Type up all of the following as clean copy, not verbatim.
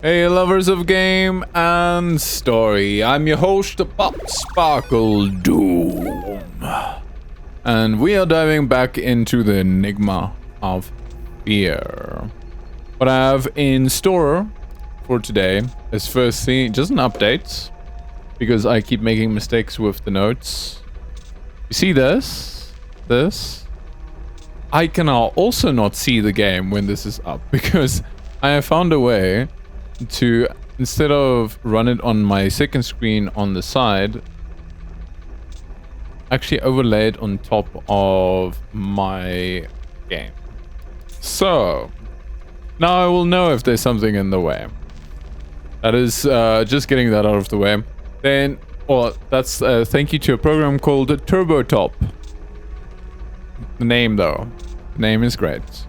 Hey lovers of game and story, I'm your host Pop Sparkle Doom. And we are diving back into the Enigma of Fear. What I have in store for today is firstly just an update, because I keep making mistakes with the notes. You see this? I can now also not see the game when this is up, because I have found a way to, instead of run it on my second screen on the side, actually overlay it on top of my game. So now I will know if there's something in the way. That is just getting that out of the way. Then, well, that's thank you to a program called TurboTop. The name though, the name is great.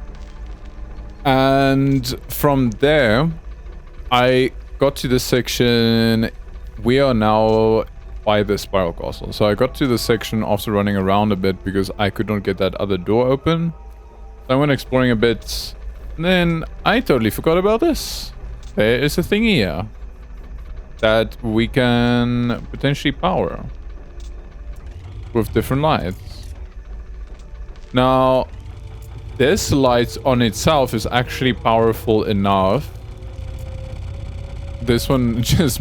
And from there, I got to this section. We are now by the spiral castle. So I got to the section after running around a bit because I could not get that other door open. So I went exploring a bit. And then I totally forgot about this. There is a thingy here that we can potentially power with different lights. Now, this light on itself is actually powerful enough. This one just...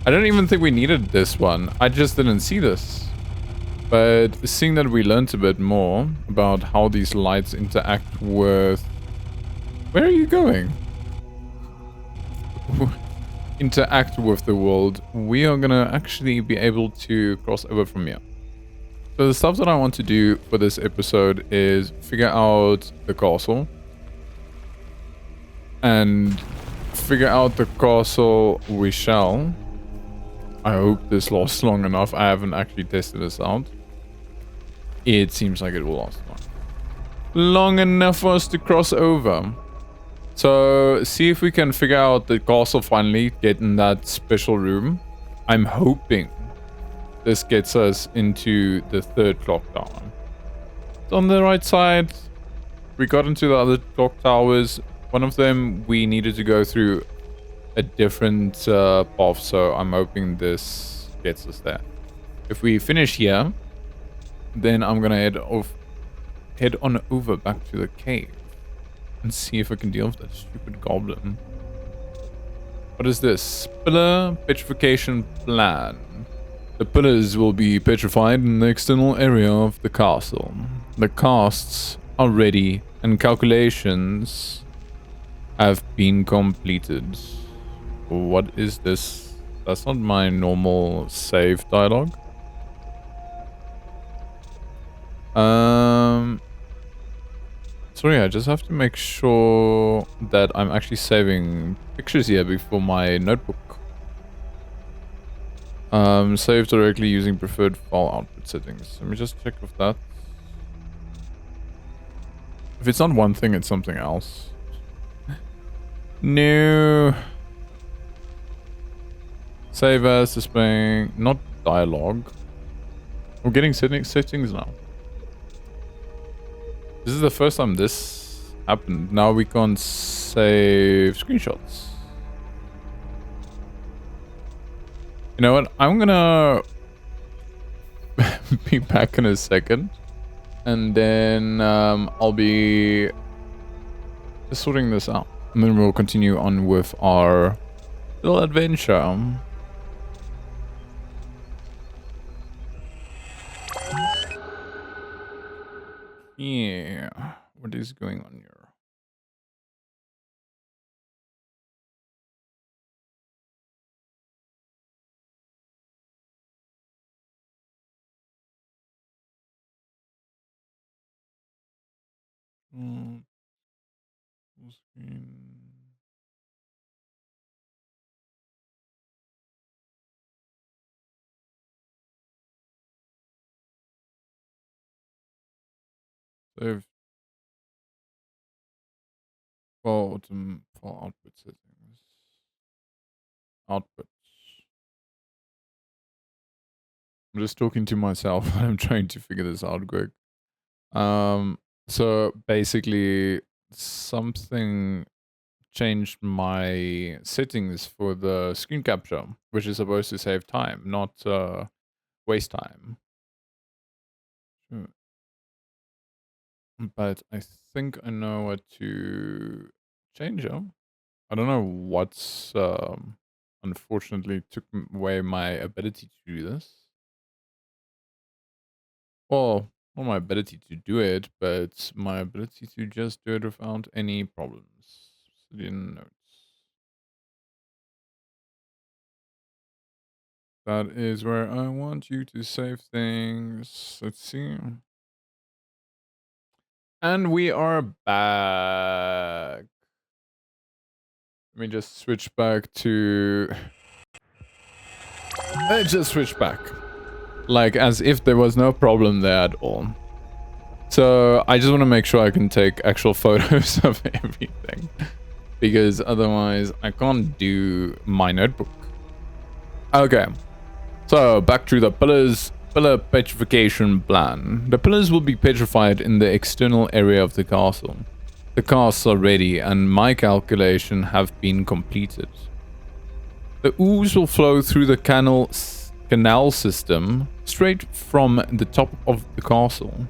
I don't even think we needed this one. I just didn't see this. But seeing that we learned a bit more about how these lights interact with... Where are you going? Interact with the world, we are gonna actually be able to cross over from here. So the stuff that I want to do for this episode is figure out the castle. And figure out the castle we shall. I hope this lasts long enough. I haven't actually tested this out. It seems like it will last long enough for us to cross over. So see if we can figure out the castle finally, get in that special room. I'm hoping this gets us into the third clock tower. It's on the right side. We got into the other clock towers. One of them we needed to go through a different path, so I'm hoping this gets us there. If we finish here, then I'm gonna head on over back to the cave and see if I can deal with that stupid goblin. What is this? Pillar petrification plan. The pillars will be petrified in the external area of the castle. The casts are ready and calculations have been completed. What is this? That's not my normal save dialogue. Sorry, I just have to make sure that I'm actually saving pictures here before my notebook. Save directly using preferred file output settings. Let me just check with that. If it's not one thing, it's something else. No. Save as displaying, not dialogue. We're getting settings now. This is the first time this happened. Now we can't save screenshots. You know what? I'm gonna be back in a second. And then I'll be just sorting this out. And then we'll continue on with our little adventure. Yeah, what is going on here? Full screen. Save bottom for output settings. Output. I'm just talking to myself. I'm trying to figure this out quick. So basically something changed my settings for the screen capture, which is supposed to save time, not waste time. But I think I know what to change them. I don't know what's unfortunately took away my ability to do this. Well, not my ability to do it, but my ability to just do it without any problems. Studian notes. That is where I want you to save things. Let's see. And we are back. Let me just switch back to... Let's just switch back. Like, as if there was no problem there at all. So, I just want to make sure I can take actual photos of everything. Because otherwise, I can't do my notebook. Okay. So, back to the pillar petrification plan. The pillars will be petrified in the external area of the castle. The casts are ready, and my calculations have been completed. The ooze will flow through the canal system straight from the top of the castle.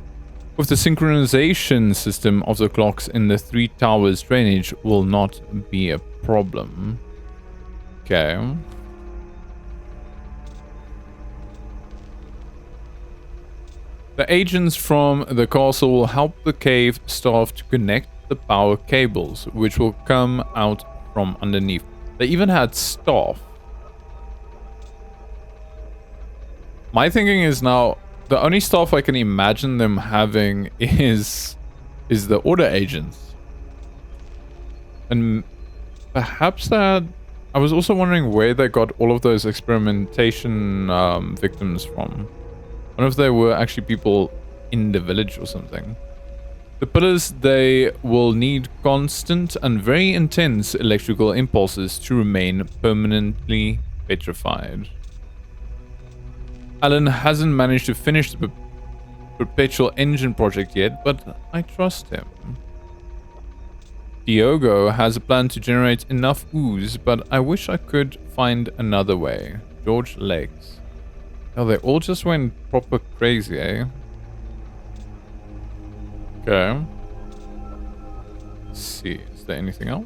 With the synchronization system of the clocks in the 3 towers drainage will not be a problem. Okay. The agents from the castle will help the cave staff to connect the power cables, which will come out from underneath. They even had staff. My thinking is now, the only staff I can imagine them having is the order agents. And perhaps that... I was also wondering where they got all of those experimentation victims from. I wonder if they were actually people in the village or something. The pillars, they will need constant and very intense electrical impulses to remain permanently petrified. Alan hasn't managed to finish the perpetual engine project yet, but I trust him. Diogo has a plan to generate enough ooze, but I wish I could find another way. George Legs. Oh, they all just went proper crazy, eh? Okay. Let's see. Is there anything else?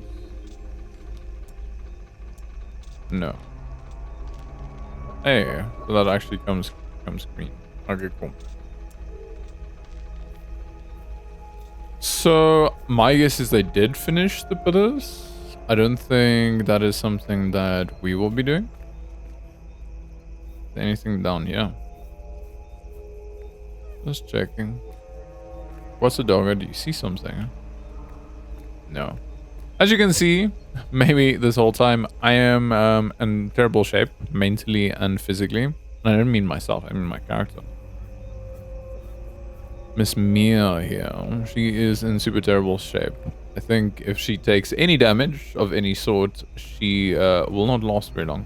No. Hey, so that actually comes green. Okay, cool. So, my guess is they did finish the pillars. I don't think that is something that we will be doing. Anything down here? Just checking. What's the dog? Do you see something? No. As you can see, maybe this whole time I am in terrible shape, mentally and physically. And I don't mean myself, I mean my character. Miss Mia here, she is in super terrible shape. I think if she takes any damage of any sort, she will not last very long.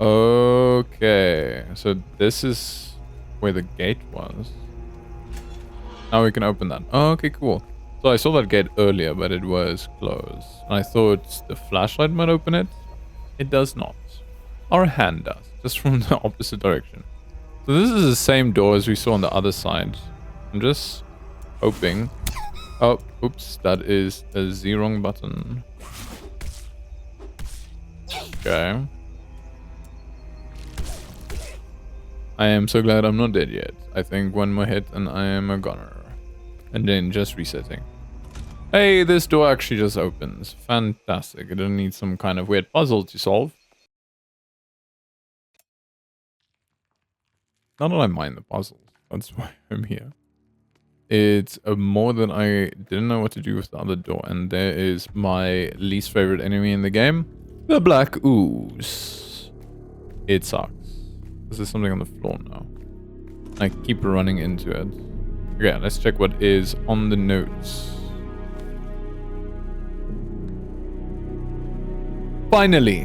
Okay, so this is where the gate was. Now we can open that. Oh, okay, cool. So I saw that gate earlier, but it was closed. And I thought the flashlight might open it. It does not. Our hand does, just from the opposite direction. So this is the same door as we saw on the other side. I'm just hoping. Oh, oops, that is a Z wrong button. Okay. I am so glad I'm not dead yet. I think one more hit and I am a goner. And then just resetting. Hey, this door actually just opens. Fantastic. I don't need some kind of weird puzzle to solve. Not that I mind the puzzles. That's why I'm here. It's more than I didn't know what to do with the other door. And there is my least favorite enemy in the game. The Black Ooze. It sucks. This is something on the floor now. I keep running into it. Okay, let's check what is on the notes. Finally!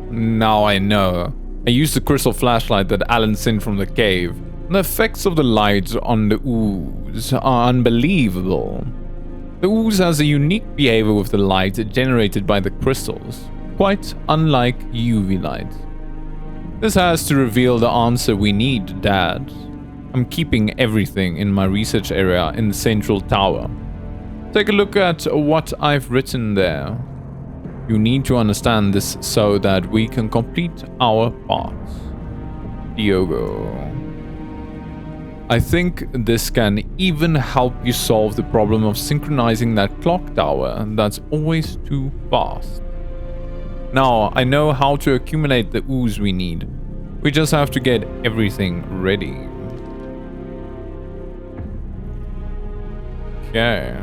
Now I know. I used the crystal flashlight that Alan sent from the cave. And the effects of the light on the ooze are unbelievable. The ooze has a unique behavior with the light generated by the crystals, quite unlike UV light. This has to reveal the answer we need, Dad. I'm keeping everything in my research area in the central tower. Take a look at what I've written there. You need to understand this so that we can complete our parts. Diogo. I think this can even help you solve the problem of synchronizing that clock tower that's always too fast. Now, I know how to accumulate the ooze we need. We just have to get everything ready. Okay.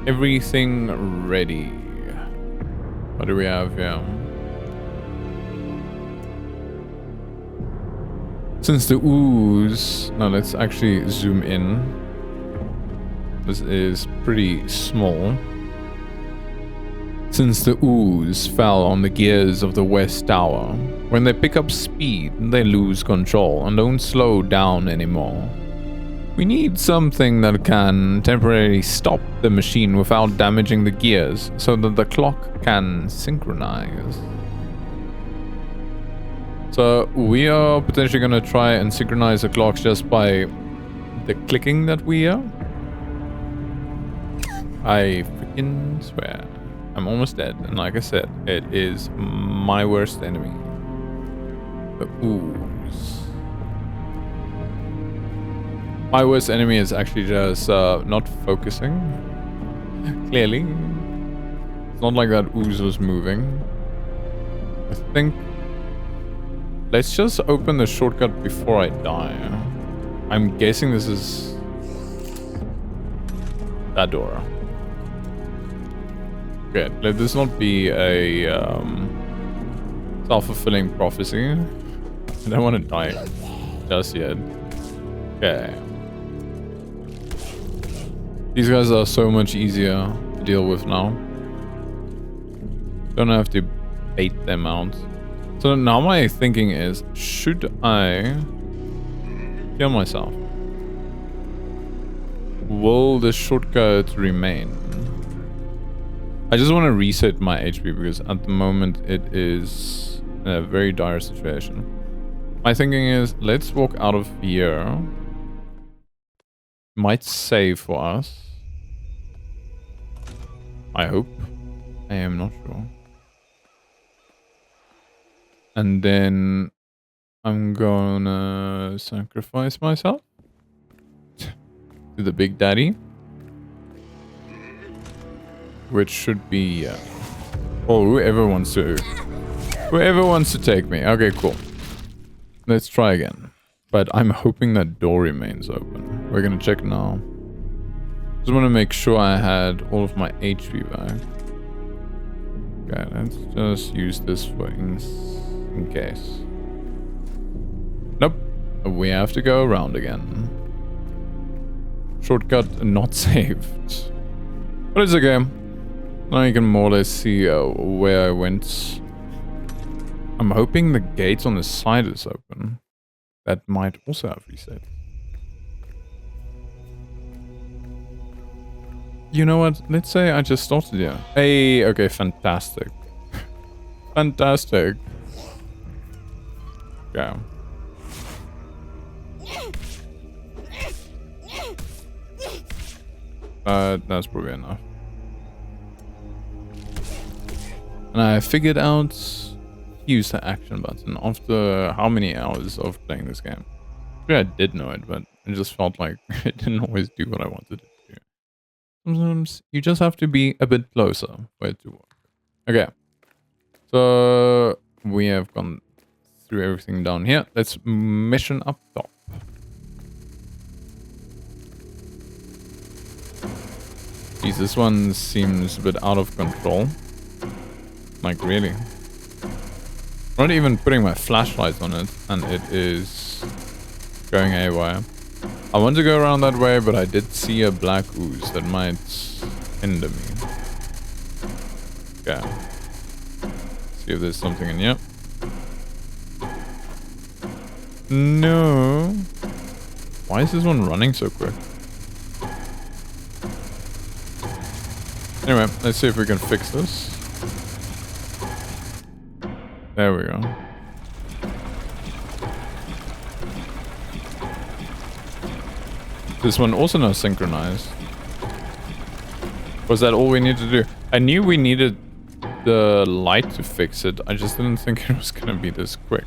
Everything ready. What do we have here? Since the ooze... Now let's actually zoom in. This is pretty small. Since the ooze fell on the gears of the West Tower, when they pick up speed, they lose control and don't slow down anymore. We need something that can temporarily stop the machine without damaging the gears so that the clock can synchronize. So we are potentially going to try and synchronize the clocks just by the clicking that we hear. I freaking swear. I'm almost dead. And like I said, it is my worst enemy. The ooze. My worst enemy is actually just not focusing. Clearly. It's not like that ooze was moving. I think... Let's just open the shortcut before I die. I'm guessing this is... that door. Okay, let this not be a self-fulfilling prophecy. I don't want to die just yet. Okay. These guys are so much easier to deal with now. Don't have to bait them out. So now my thinking is, should I kill myself? Will the shortcut remain? I just want to reset my HP because at the moment it is in a very dire situation. My thinking is, let's walk out of here. Might save for us. I hope. I am not sure. And then I'm gonna sacrifice myself to the Big Daddy. Which should be... oh, whoever wants to take me. Okay, cool. Let's try again. But I'm hoping that door remains open. We're gonna check now. Just want to make sure I had all of my HP back. Okay, let's just use this for in case. Nope. We have to go around again. Shortcut not saved. But it's okay. Now you can more or less see where I went. I'm hoping the gate on the side is open. That might also have reset. You know what? Let's say I just started here. Hey, okay, fantastic. Fantastic. Yeah. That's probably enough. And I figured out use the action button after how many hours of playing this game. Actually, I did know it, but it just felt like it didn't always do what I wanted it to do. Sometimes you just have to be a bit closer for it to work. Okay. So we have gone through everything down here. Let's mission up top. Jeez, this one seems a bit out of control. Like, really. I'm not even putting my flashlight on it, and it is going haywire. I want to go around that way, but I did see a black ooze that might hinder me. Okay. See if there's something in here. No. Why is this one running so quick? Anyway, let's see if we can fix this. There we go. This one also not synchronized. Was that all we needed to do? I knew we needed the light to fix it. I just didn't think it was gonna be this quick.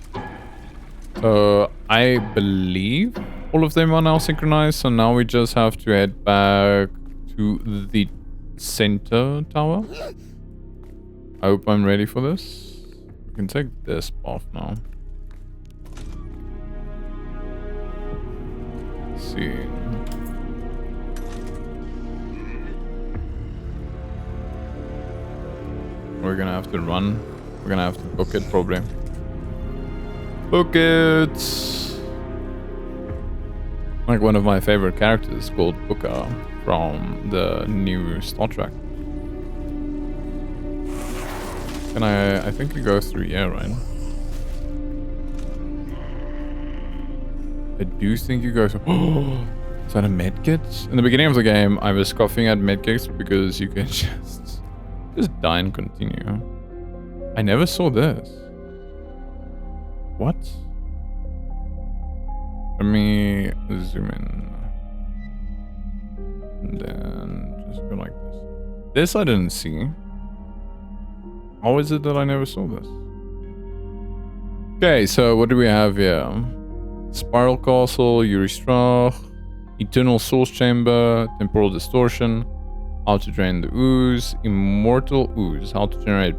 So I believe all of them are now synchronized. So now we just have to head back to the center tower. I hope I'm ready for this. We can take this off now. Let's see. We're gonna have to run. We're gonna have to book it probably. Book it! Like one of my favorite characters called Booker from the new Star Trek. Can I think you go through here, right? I do think you go through. Oh, is that a medkit? In the beginning of the game, I was scoffing at medkits because you can just die and continue. I never saw this. What? Let me zoom in. And then just go like this. This I didn't see. How is it that I never saw this? Okay, so what do we have here? Spiral Castle, Yuri Strach, Eternal Source Chamber, Temporal Distortion, how to drain the ooze, Immortal Ooze, how to generate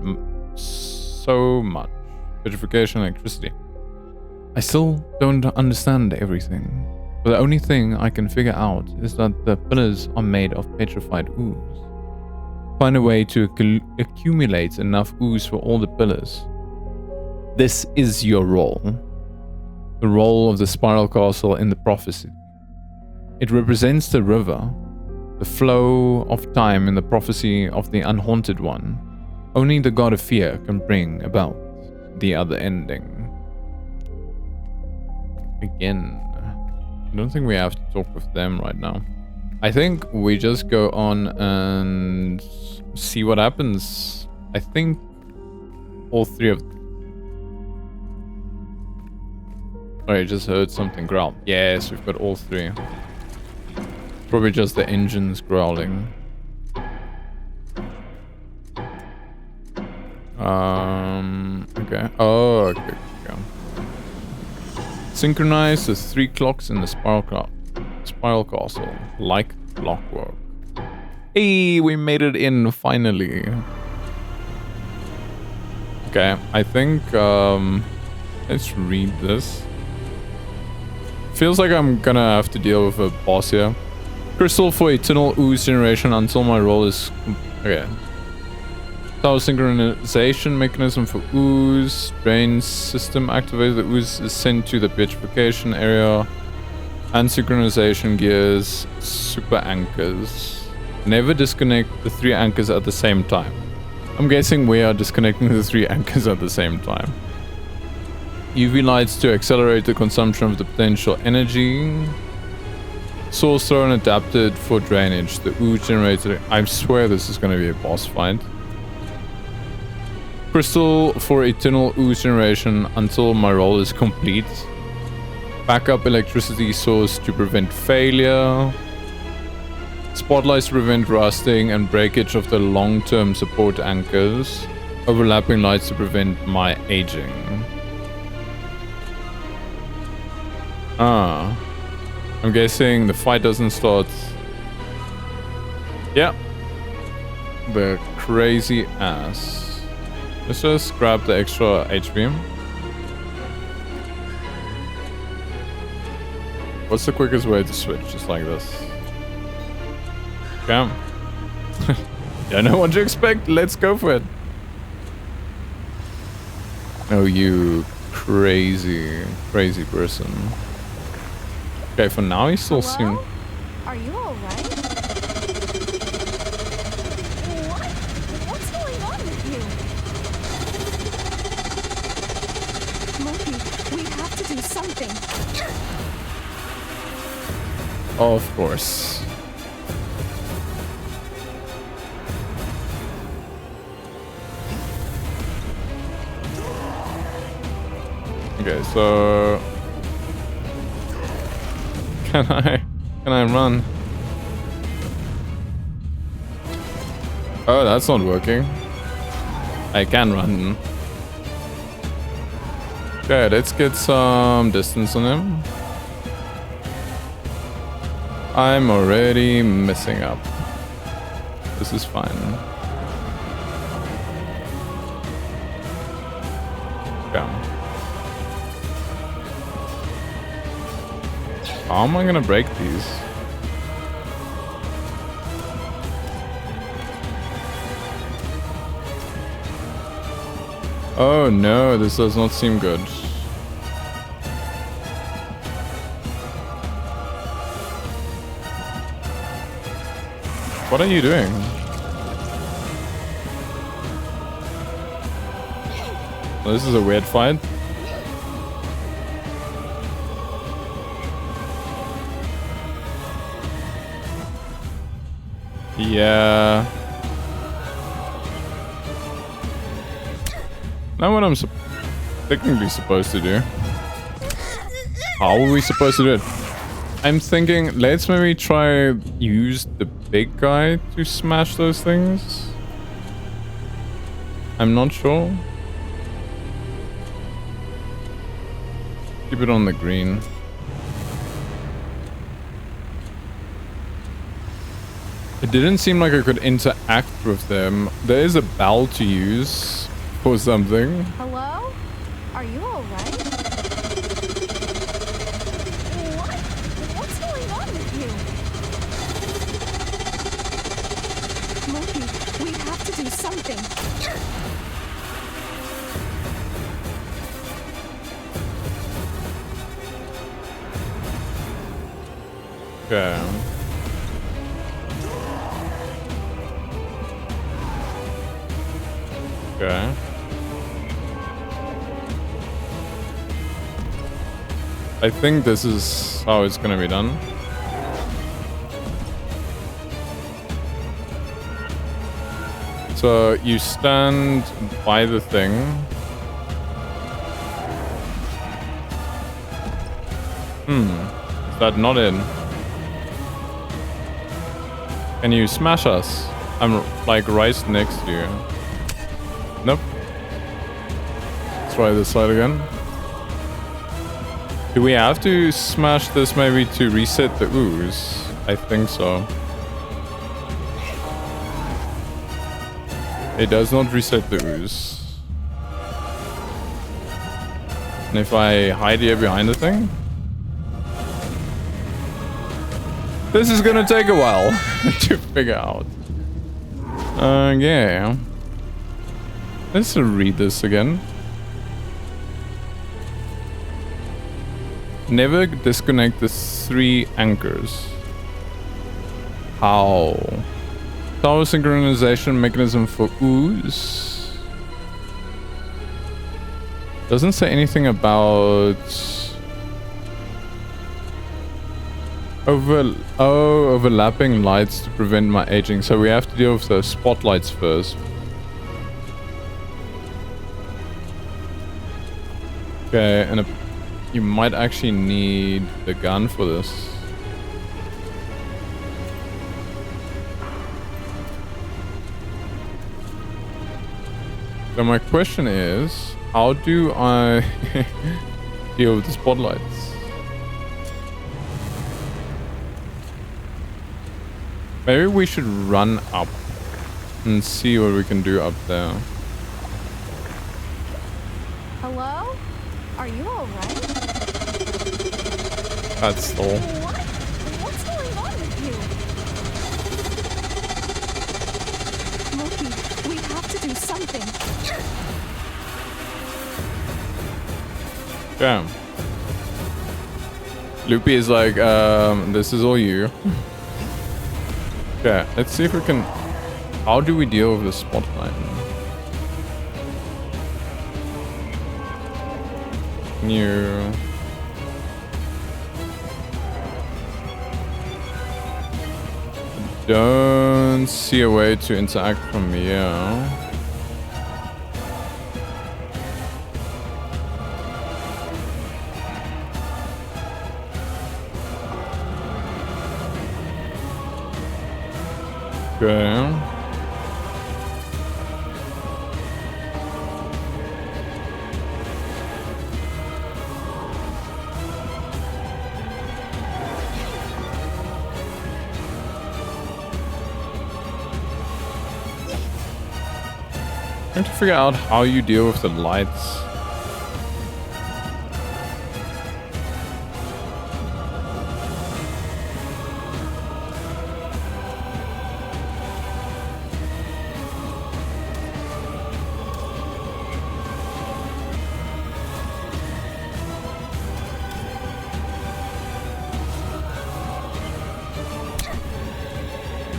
so much, petrification, electricity. I still don't understand everything, but the only thing I can figure out is that the pillars are made of petrified ooze. Find a way to accumulate enough ooze for all the pillars. This is your role. The role of the Spiral Castle in the prophecy. It represents the river, the flow of time in the prophecy of the Unhaunted One. Only the god of fear can bring about the other ending. Again, I don't think we have to talk with them right now. I think we just go on and see what happens. I think all three of... Oh, I just heard something growl. Yes, we've got all three. Probably just the engines growling. Okay. Oh, okay. Synchronize the 3 clocks in the Spiral Castle, like clockwork. Hey, we made it in finally. Okay, I think let's read this. Feels like I'm gonna have to deal with a boss here. Crystal for eternal ooze generation until my role is okay. Tower synchronization mechanism for ooze. Drain system activated. The ooze is sent to the petrification area. And synchronization gears. Super anchors. Never disconnect the 3 anchors at the same time. I'm guessing we are disconnecting the 3 anchors at the same time. UV lights to accelerate the consumption of the potential energy. Source thrown adapted for drainage. The ooze generator. I swear this is going to be a boss fight. Crystal for eternal ooze generation until my role is complete. Backup electricity source to prevent failure. Spotlights to prevent rusting and breakage of the long-term support anchors. Overlapping lights to prevent my aging. I'm guessing the fight doesn't start. Yeah. The crazy ass. Let's just grab the extra HP. What's the quickest way to switch? Just like this. Okay. I know what to expect. Let's go for it. Oh, you crazy person. Okay, for now he still seems... Are you alright? What? What's going on with you? Loki, we have to do something. Of course. Okay, so can I run? Oh, that's not working. I can run. Okay, let's get some distance on him. I'm already messing up. This is fine. Okay. How am I gonna break these? Oh no, this does not seem good. What are you doing? Oh, this is a weird fight. Yeah. Not what I'm technically supposed to do. How are we supposed to do it? I'm thinking, let's maybe try use the big guy to smash those things. I'm not sure. Keep it on the green. It didn't seem like I could interact with them. There is a bell to use for something. Hello? Are you alright? What? What's going on with you? Loki, we have to do something. Okay. Okay. I think this is how it's gonna be done. So you stand by the thing. Is that not in? Can you smash us? I'm like right next to you. Nope. Let's try this side again. Do we have to smash this maybe to reset the ooze? I think so. It does not reset the ooze. And if I hide here behind the thing? This is gonna take a while to figure out. Yeah. Let's read this again. Never disconnect the 3 anchors. How? Tower synchronization mechanism for ooze. Doesn't say anything about overlapping lights to prevent my aging. So we have to deal with the spotlights first. Okay, and you might actually need the gun for this. So my question is, how do I deal with the spotlights? Maybe we should run up and see what we can do up there. Hello? Are you alright? That's all. What? What's going on with you? Loki, we have to do something. Damn. Loopy is like, this is all you. Okay, let's see if we can... How do we deal with the spotlight? Can you... don't see a way to interact from here. Okay. Trying to figure out how you deal with the lights.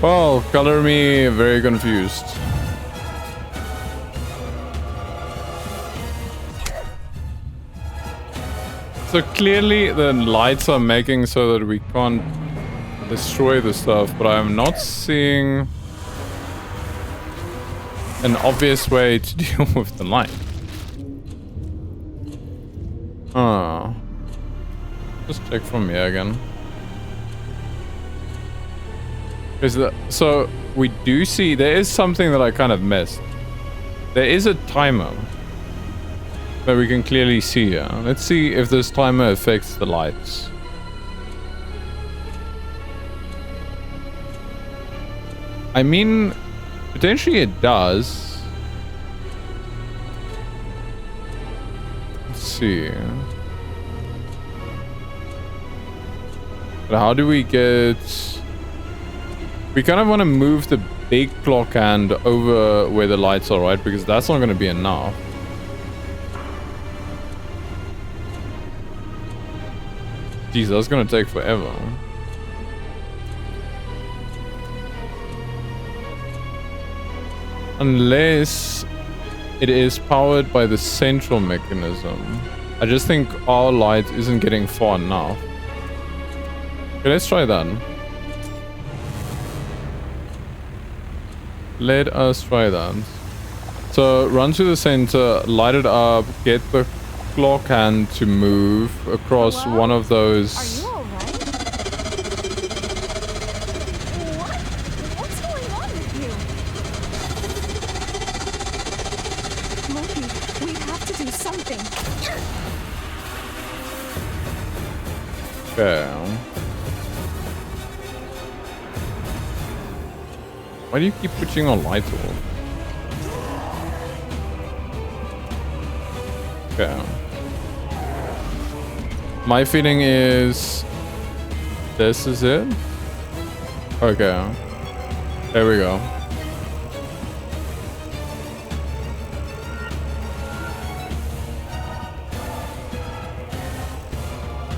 Well, color me very confused. So clearly the lights are making so that we can't destroy the stuff, but I'm not seeing an obvious way to deal with the light. Just check from here again. So we do see there is something that I kind of missed. There is a timer that we can clearly see here. Let's see if this timer affects the lights. I mean, potentially it does. Let's see. But how do we get... We kind of want to move the big clock hand over where the lights are, right? Because that's not going to be enough. Jeez, that's going to take forever. Unless it is powered by the central mechanism. I just think our light isn't getting far enough. Okay, let's try that. Let us try that. So run to the center, light it up, get the clock hand to move across one of those. Are you alright? What? What's going on with you? Loki, we have to do something. Okay. Why do you keep pushing on light off? Okay. My feeling is this is it. Okay. There we go.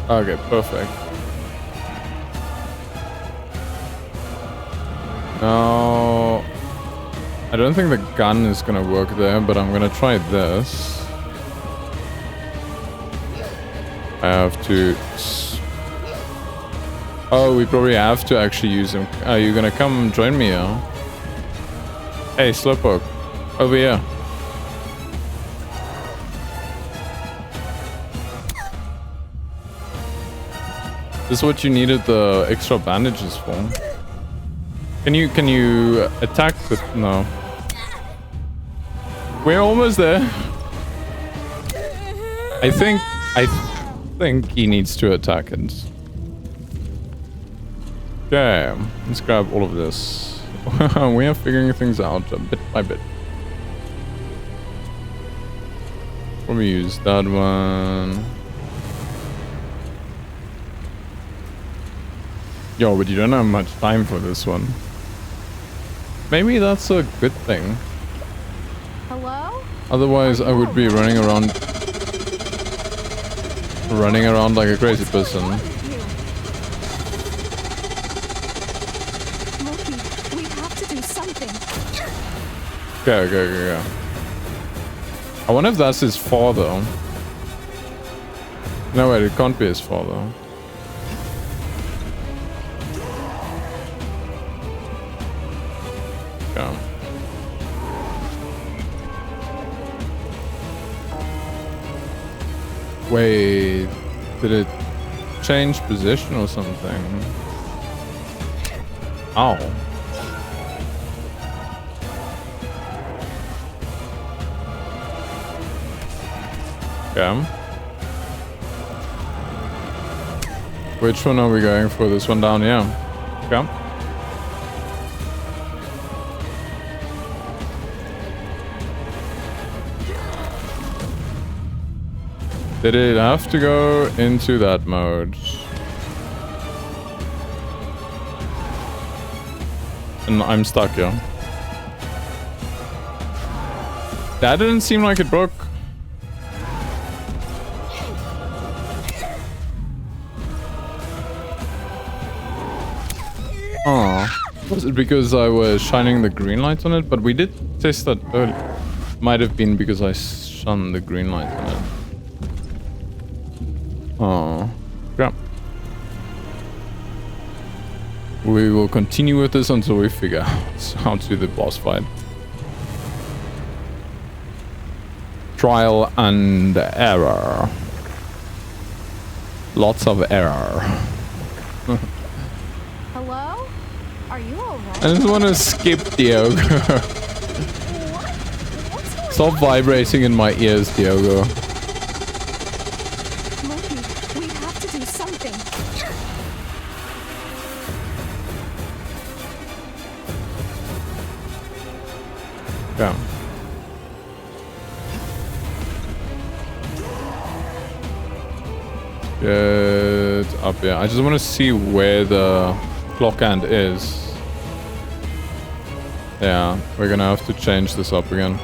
Okay, perfect. Now, I don't think the gun is gonna work there, but I'm gonna try this. I have to... Oh, we probably have to actually use him. Are you gonna come join me, huh? Hey, Slowpoke. Over here. This is what you needed the extra bandages for. Can you attack with... No. We're almost there. I think he needs to attack it. Okay, let's grab all of this. We are figuring things out bit by bit. Probably use that one. Yo, but you don't have much time for this one. Maybe that's a good thing. Hello? Otherwise, I would be running around like a crazy person. Loki, we have to do something. Okay. I wonder if that's his father. No, wait, it can't be his father. Wait, did it change position or something? Ow. Okay. Which one are we going for? This one down here. Okay. Did it have to go into that mode? And I'm stuck here. That didn't seem like it broke. Oh, was it because I was shining the green light on it? But we did test that earlier. Might have been because I shone the green light on it. Oh, crap. We will continue with this until we figure out how to do the boss fight. Trial and error. Lots of error. Hello? Are you alright? I just want to skip Diogo. What? What's going Stop vibrating in my ears, Diogo. Loki, we have to do something. Yeah. Get up here. I just want to see where the clock hand is. Yeah, we're gonna have to change this up again.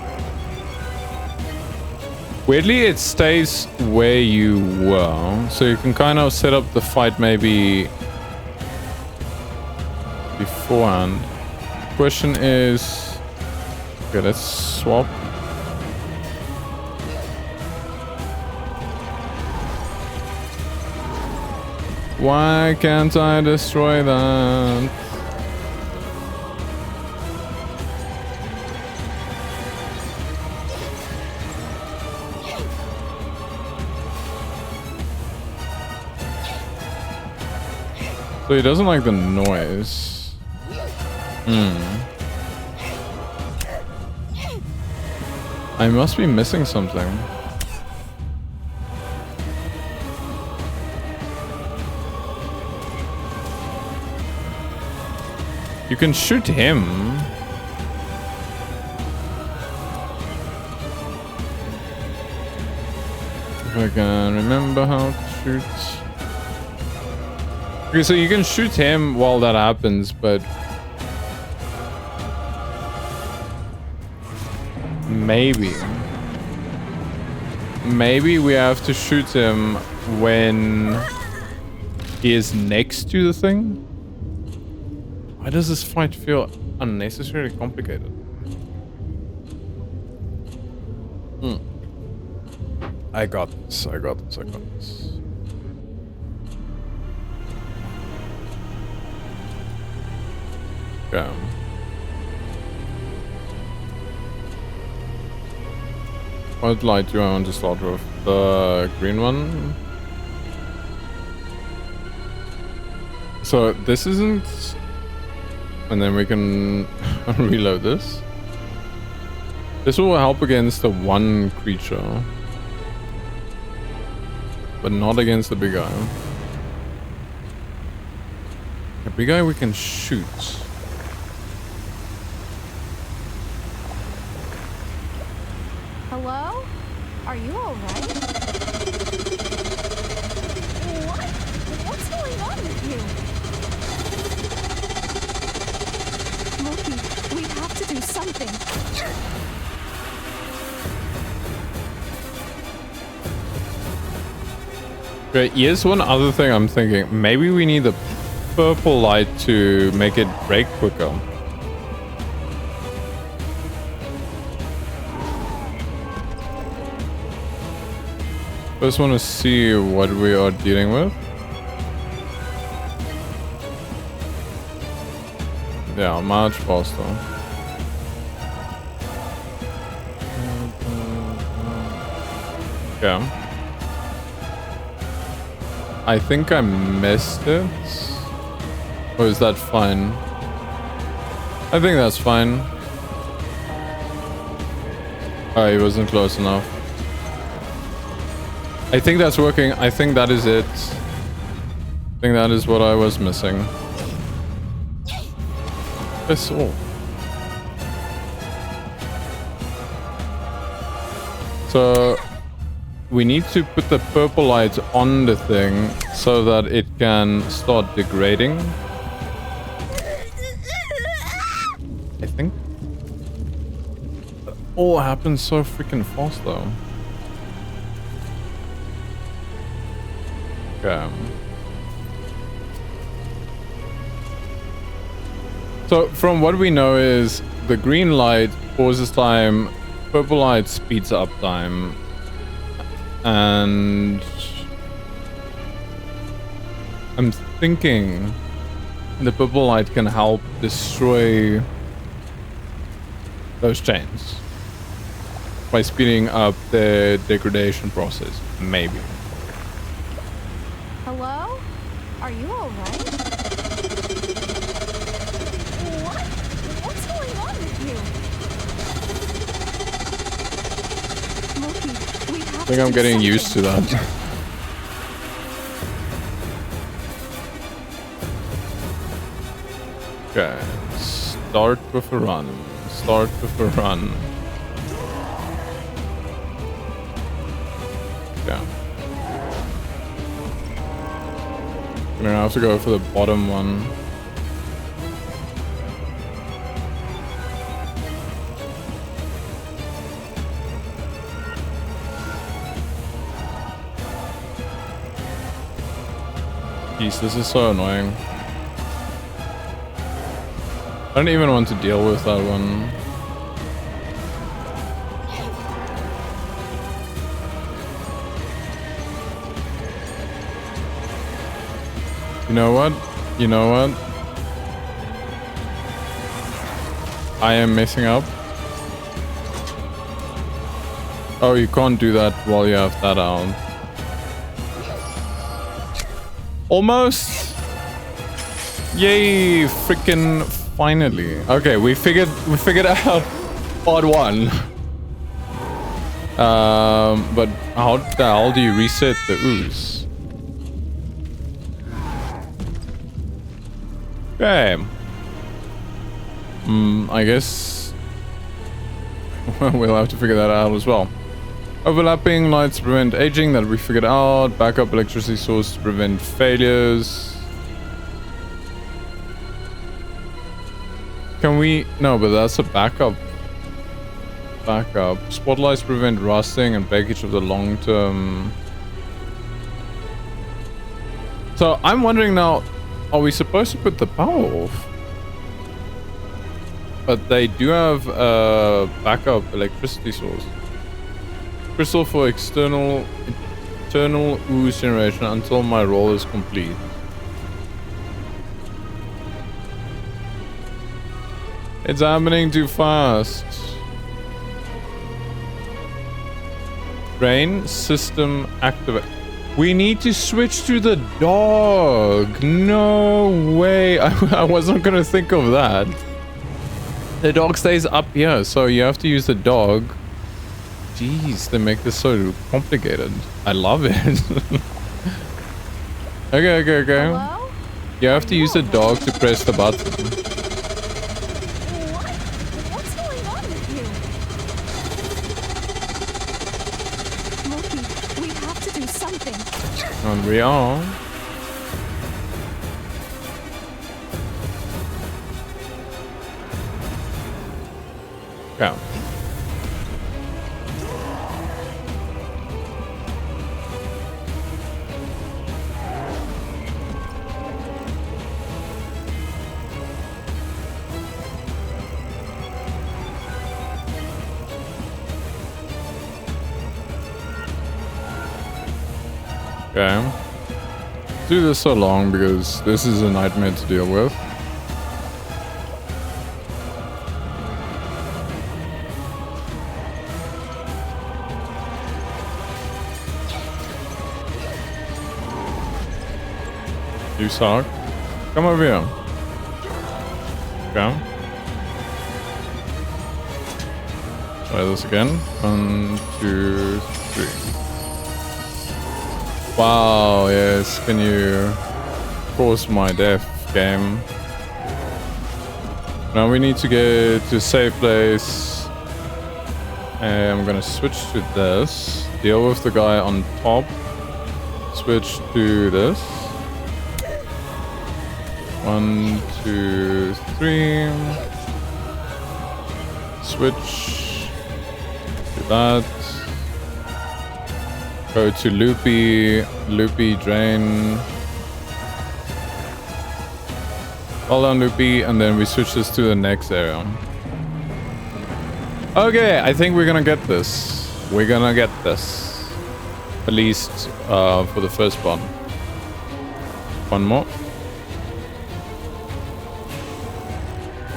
Weirdly, it stays where you were, so you can kind of set up the fight maybe beforehand. Question is, okay, let's swap. Why can't I destroy that? So he doesn't like the noise. I must be missing something. You can shoot him. If I can remember how to shoot. Okay, so you can shoot him while that happens, but maybe we have to shoot him when he is next to the thing. Why does this fight feel unnecessarily complicated? I got this. Okay. What light do I want to start with? The green one? So this isn't... And then we can reload this. This will help against the one creature. But not against the big guy. The big guy we can shoot. Hello? Are you alright? What? What's going on with you? Loki, we have to do something. Okay, here's one other thing I'm thinking. Maybe we need the purple light to make it break quicker. First want to see what we are dealing with. Yeah, much faster. Okay. I think I missed it. Or is that fine? I think that's fine. Oh, he wasn't close enough. I think that's working. I think that is it. I think that is what I was missing. That's all. So we need to put the purple light on the thing so that it can start degrading. I think. It all happens so freaking fast though. Okay. So from what we know is the green light pauses time, purple light speeds up time, and I'm thinking the purple light can help destroy those chains by speeding up the degradation process, maybe. Hello? Are you alright? What? What's going on with you? Loki, we have I think I'm getting used to that. Okay, start with a run. Start with a run. Yeah. I'm gonna have to go for the bottom one. Jeez, this is so annoying. I don't even want to deal with that one. You know what? You know what? I am messing up. Oh, you can't do that while you have that out. Almost. Yay! Freaking finally. Okay, we figured out part one. But how the hell do you reset the ooze? Okay. I guess we'll have to figure that out as well. Overlapping lights prevent aging, that we figured out. Backup electricity source to prevent failures. Can we... No, but that's a backup. Backup. Spotlights prevent rusting and breakage of the long term. So I'm wondering now, are we supposed to put the power off? But they do have a backup electricity source. Crystal for internal ooze generation until my roll is complete. It's happening too fast. Brain system activate. We need to switch to the dog. No way. I wasn't gonna think of that. The dog stays up here, so you have to use the dog. Jeez, they make this so complicated. I love it. Okay. Hello? You have to use the dog to press the button. What? What's going on with you? Loki, we have to do something. And we are. Yeah. Okay. Do this so long because this is a nightmare to deal with. You suck. Come over here. Okay. Try this again. 1, 2, 3. Wow, yes. Can you cause my death, game? Now we need to get to a safe place. I'm gonna switch to this. Deal with the guy on top. Switch to this. 1, 2, 3. Switch to that. Go to loopy, loopy drain. Well done, loopy, and then we switch this to the next area. Okay, I think we're gonna get this. We're gonna get this. At least for the first one. One more.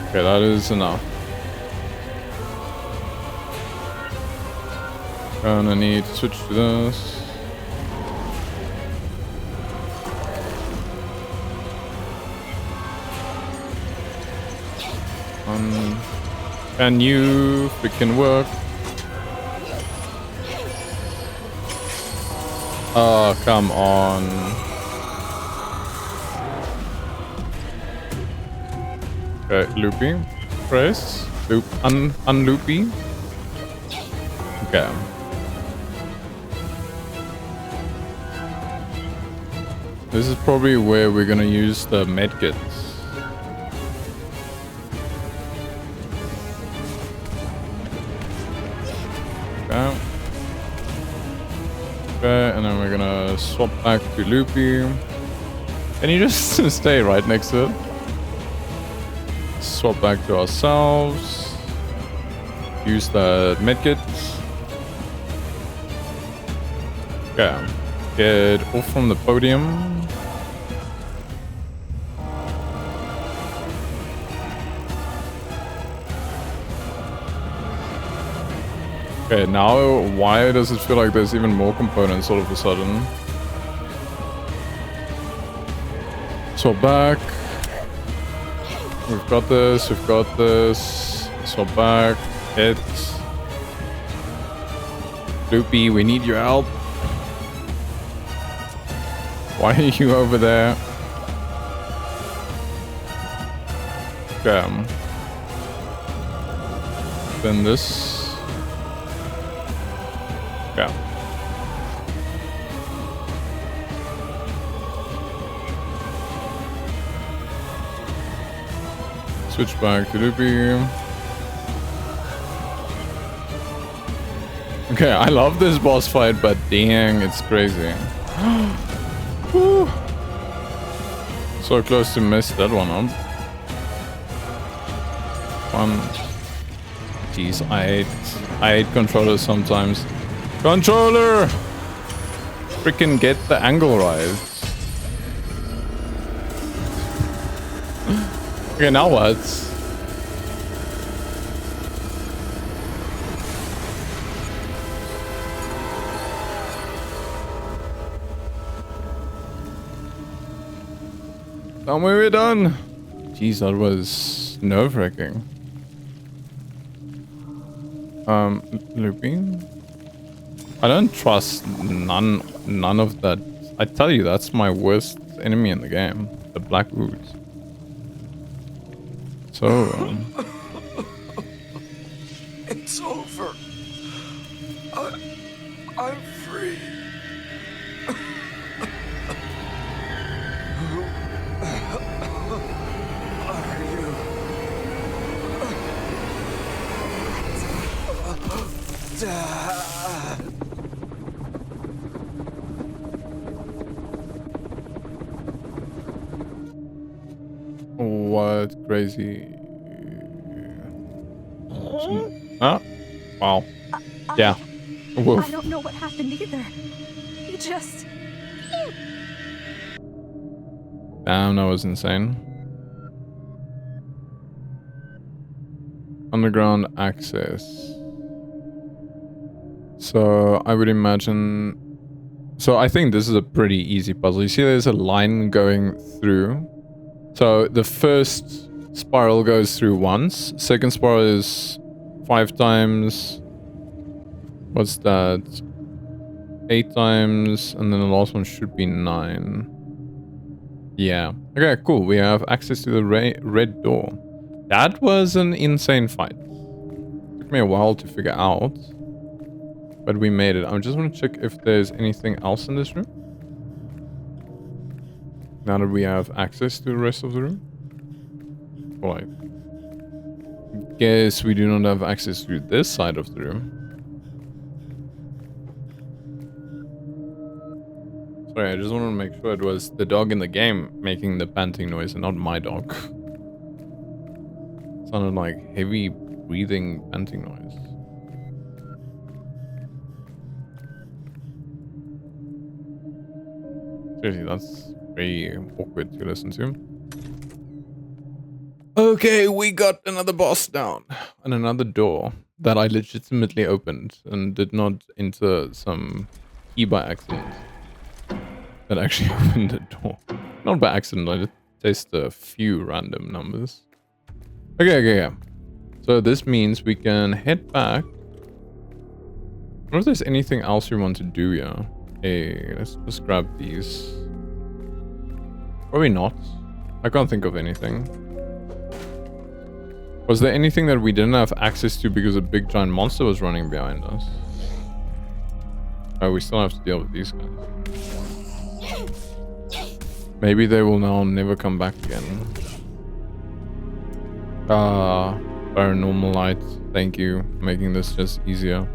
Okay, that is enough. Gonna need to switch to this. Can you freaking work? Oh, come on. Okay, loopy. Press. Loop. Unloopy. Okay. This is probably where we're gonna use the medkits. Okay. Okay, and then we're gonna swap back to loopy. Can you just stay right next to it? Swap back to ourselves. Use the medkit. Okay. Get off from the podium. Okay, now why does it feel like there's even more components all of a sudden? Swap back. We've got this, we've got this. Swap back. Hit. Loopy, we need your help. Why are you over there? Okay. Then this. Yeah. Switch back to loopy. Okay, I love this boss fight, but dang, it's crazy. Whew. So close to miss that one up. Jeez, I hate controllers sometimes. Controller! Freaking get the angle right. Okay, now what? Tell me we're done. Jeez, that was nerve-wracking. Looping? I don't trust none of that. I tell you, that's my worst enemy in the game. The black ooze. So... It's over. I'm free. Who are you? Dad. What crazy... Ah, wow. Yeah. Woof. I don't know what happened either. He just... Damn, that was insane. Underground access. So I would imagine So I think this is a pretty easy puzzle. You see there's a line going through. So the first spiral goes through once. Second spiral is 5 times. What's that? 8 times. And then the last one should be 9. Yeah. Okay, cool. We have access to the red door. That was an insane fight. Took me a while to figure out. But we made it. I just want to check if there's anything else in this room. Now that we have access to the rest of the room. Right. Guess we do not have access to this side of the room. Sorry, I just wanted to make sure it was the dog in the game making the panting noise and not my dog. Sounded like heavy breathing panting noise. Seriously, that's very awkward to listen to. Okay, we got another boss down. And another door that I legitimately opened and did not enter some key by accident. That actually opened the door. Not by accident, I just tested a few random numbers. Okay. So this means we can head back. I wonder if there's anything else we want to do here. Hey, let's just grab these. Probably not. I can't think of anything. Was there anything that we didn't have access to because a big giant monster was running behind us? Oh, we still have to deal with these guys. Maybe they will now never come back again. Paranormal light. Thank you. Making this just easier.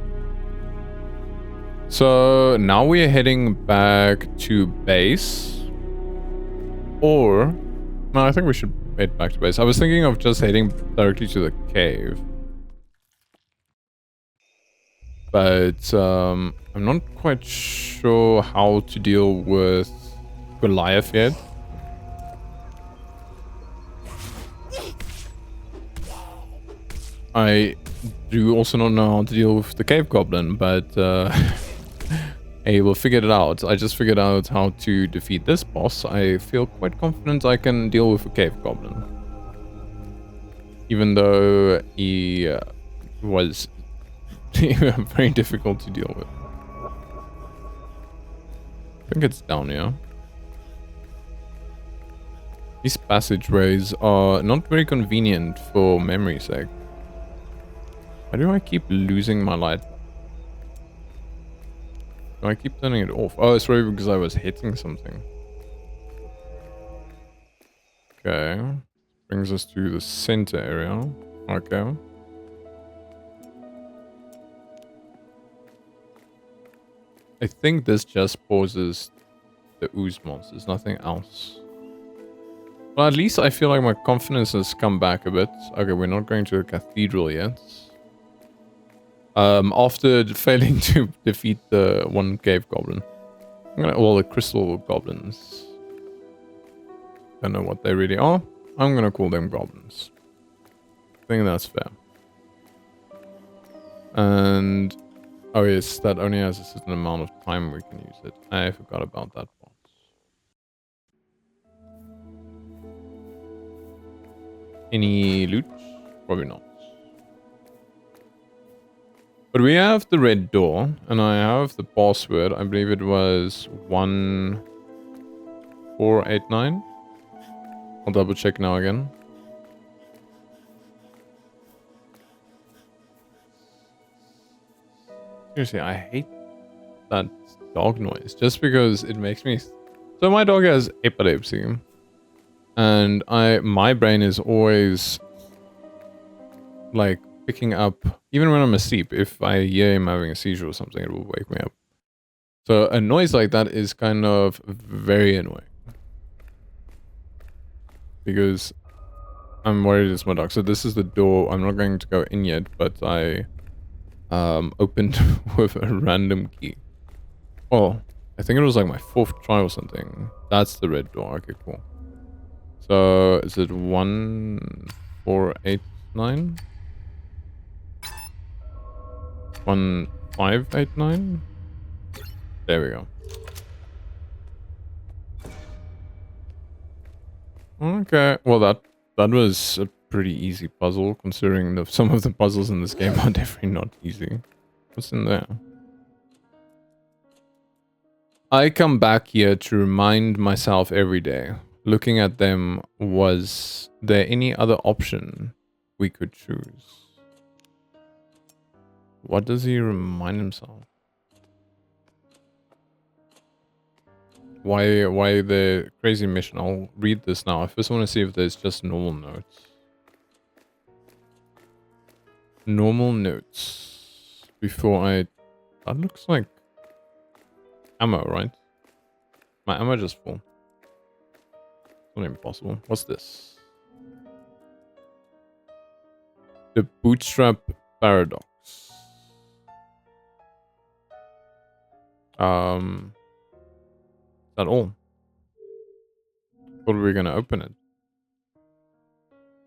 So now we are heading back to base. Or... no, I think we should head back to base. I was thinking of just heading directly to the cave. But I'm not quite sure how to deal with Goliath yet. I do also not know how to deal with the cave goblin, but hey, we'll figure it out. I just figured out how to defeat this boss. I feel quite confident I can deal with a cave goblin. Even though he was very difficult to deal with. I think it's down here. These passageways are not very convenient for memory's sake. Why do I keep losing my light? Do I keep turning it off? Oh, it's probably because I was hitting something. Okay. Brings us to the center area. Okay. I think this just pauses the ooze monsters, nothing else. Well, at least I feel like my confidence has come back a bit. Okay, we're not going to the cathedral yet. After failing to defeat the one cave goblin. Well, the crystal goblins. Don't know what they really are. I'm gonna call them goblins. I think that's fair. And... oh yes, that only has a certain amount of time we can use it. I forgot about that part. Any loot? Probably not. But we have the red door, and I have the password. I believe it was 1489. I'll double check now again. Seriously, I hate that dog noise just because it makes me... so my dog has epilepsy. And my brain is always like picking up, even when I'm asleep, if I hear him having a seizure or something, it will wake me up. So a noise like that is kind of very annoying. Because I'm worried it's my dog. So this is the door. I'm not going to go in yet, but I opened with a random key. Oh, I think it was like my 4th try or something. That's the red door. Okay, cool. So is it 1489? 1589? There we go. Okay. Well, that was a pretty easy puzzle, considering some of the puzzles in this game are definitely not easy. What's in there? I come back here to remind myself every day. Looking at them, was there any other option we could choose? What does he remind himself? Why the crazy mission? I'll read this now. I first want to see if there's just normal notes. Normal notes. Before I... That looks like ammo, right? My ammo just full. It's not impossible. What's this? The bootstrap paradox. Is that all? Thought we were gonna open it.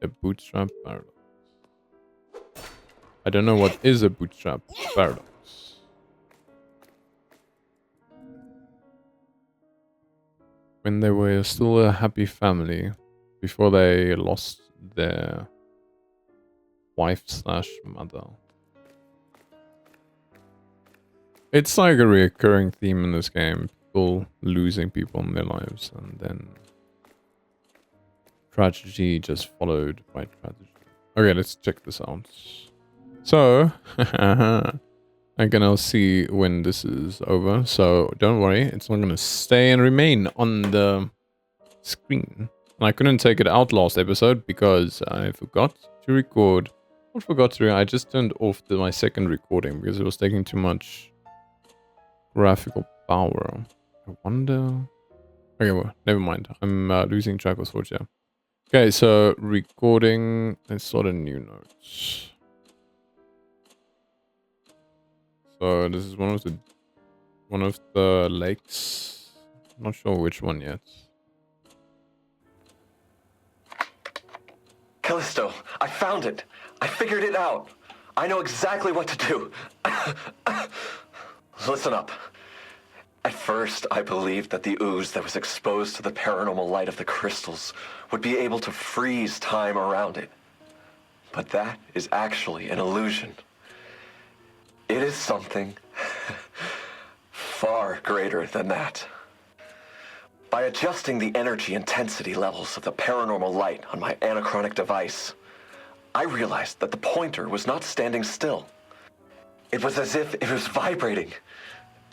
The bootstrap paradox. I don't know what is a bootstrap paradox. When they were still a happy family, before they lost their wife/mother. It's like a recurring theme in this game. People losing people in their lives, and then tragedy just followed by tragedy. Okay, let's check this out. So, I can now see when this is over, so don't worry, it's not going to stay and remain on the screen. And I couldn't take it out last episode because I forgot to record. I just turned off my second recording because it was taking too much graphical power. I wonder... Okay, well, never mind. I'm losing track of thoughts here. Okay, so recording. Let's start a new note. So this is one of the lakes. Not sure which one yet. Callisto, I found it. I figured it out. I know exactly what to do. Listen up. At first, I believed that the ooze that was exposed to the paranormal light of the crystals would be able to freeze time around it. But that is actually an illusion. It is something far greater than that. By adjusting the energy intensity levels of the paranormal light on my anachronic device, I realized that the pointer was not standing still. It was as if it was vibrating,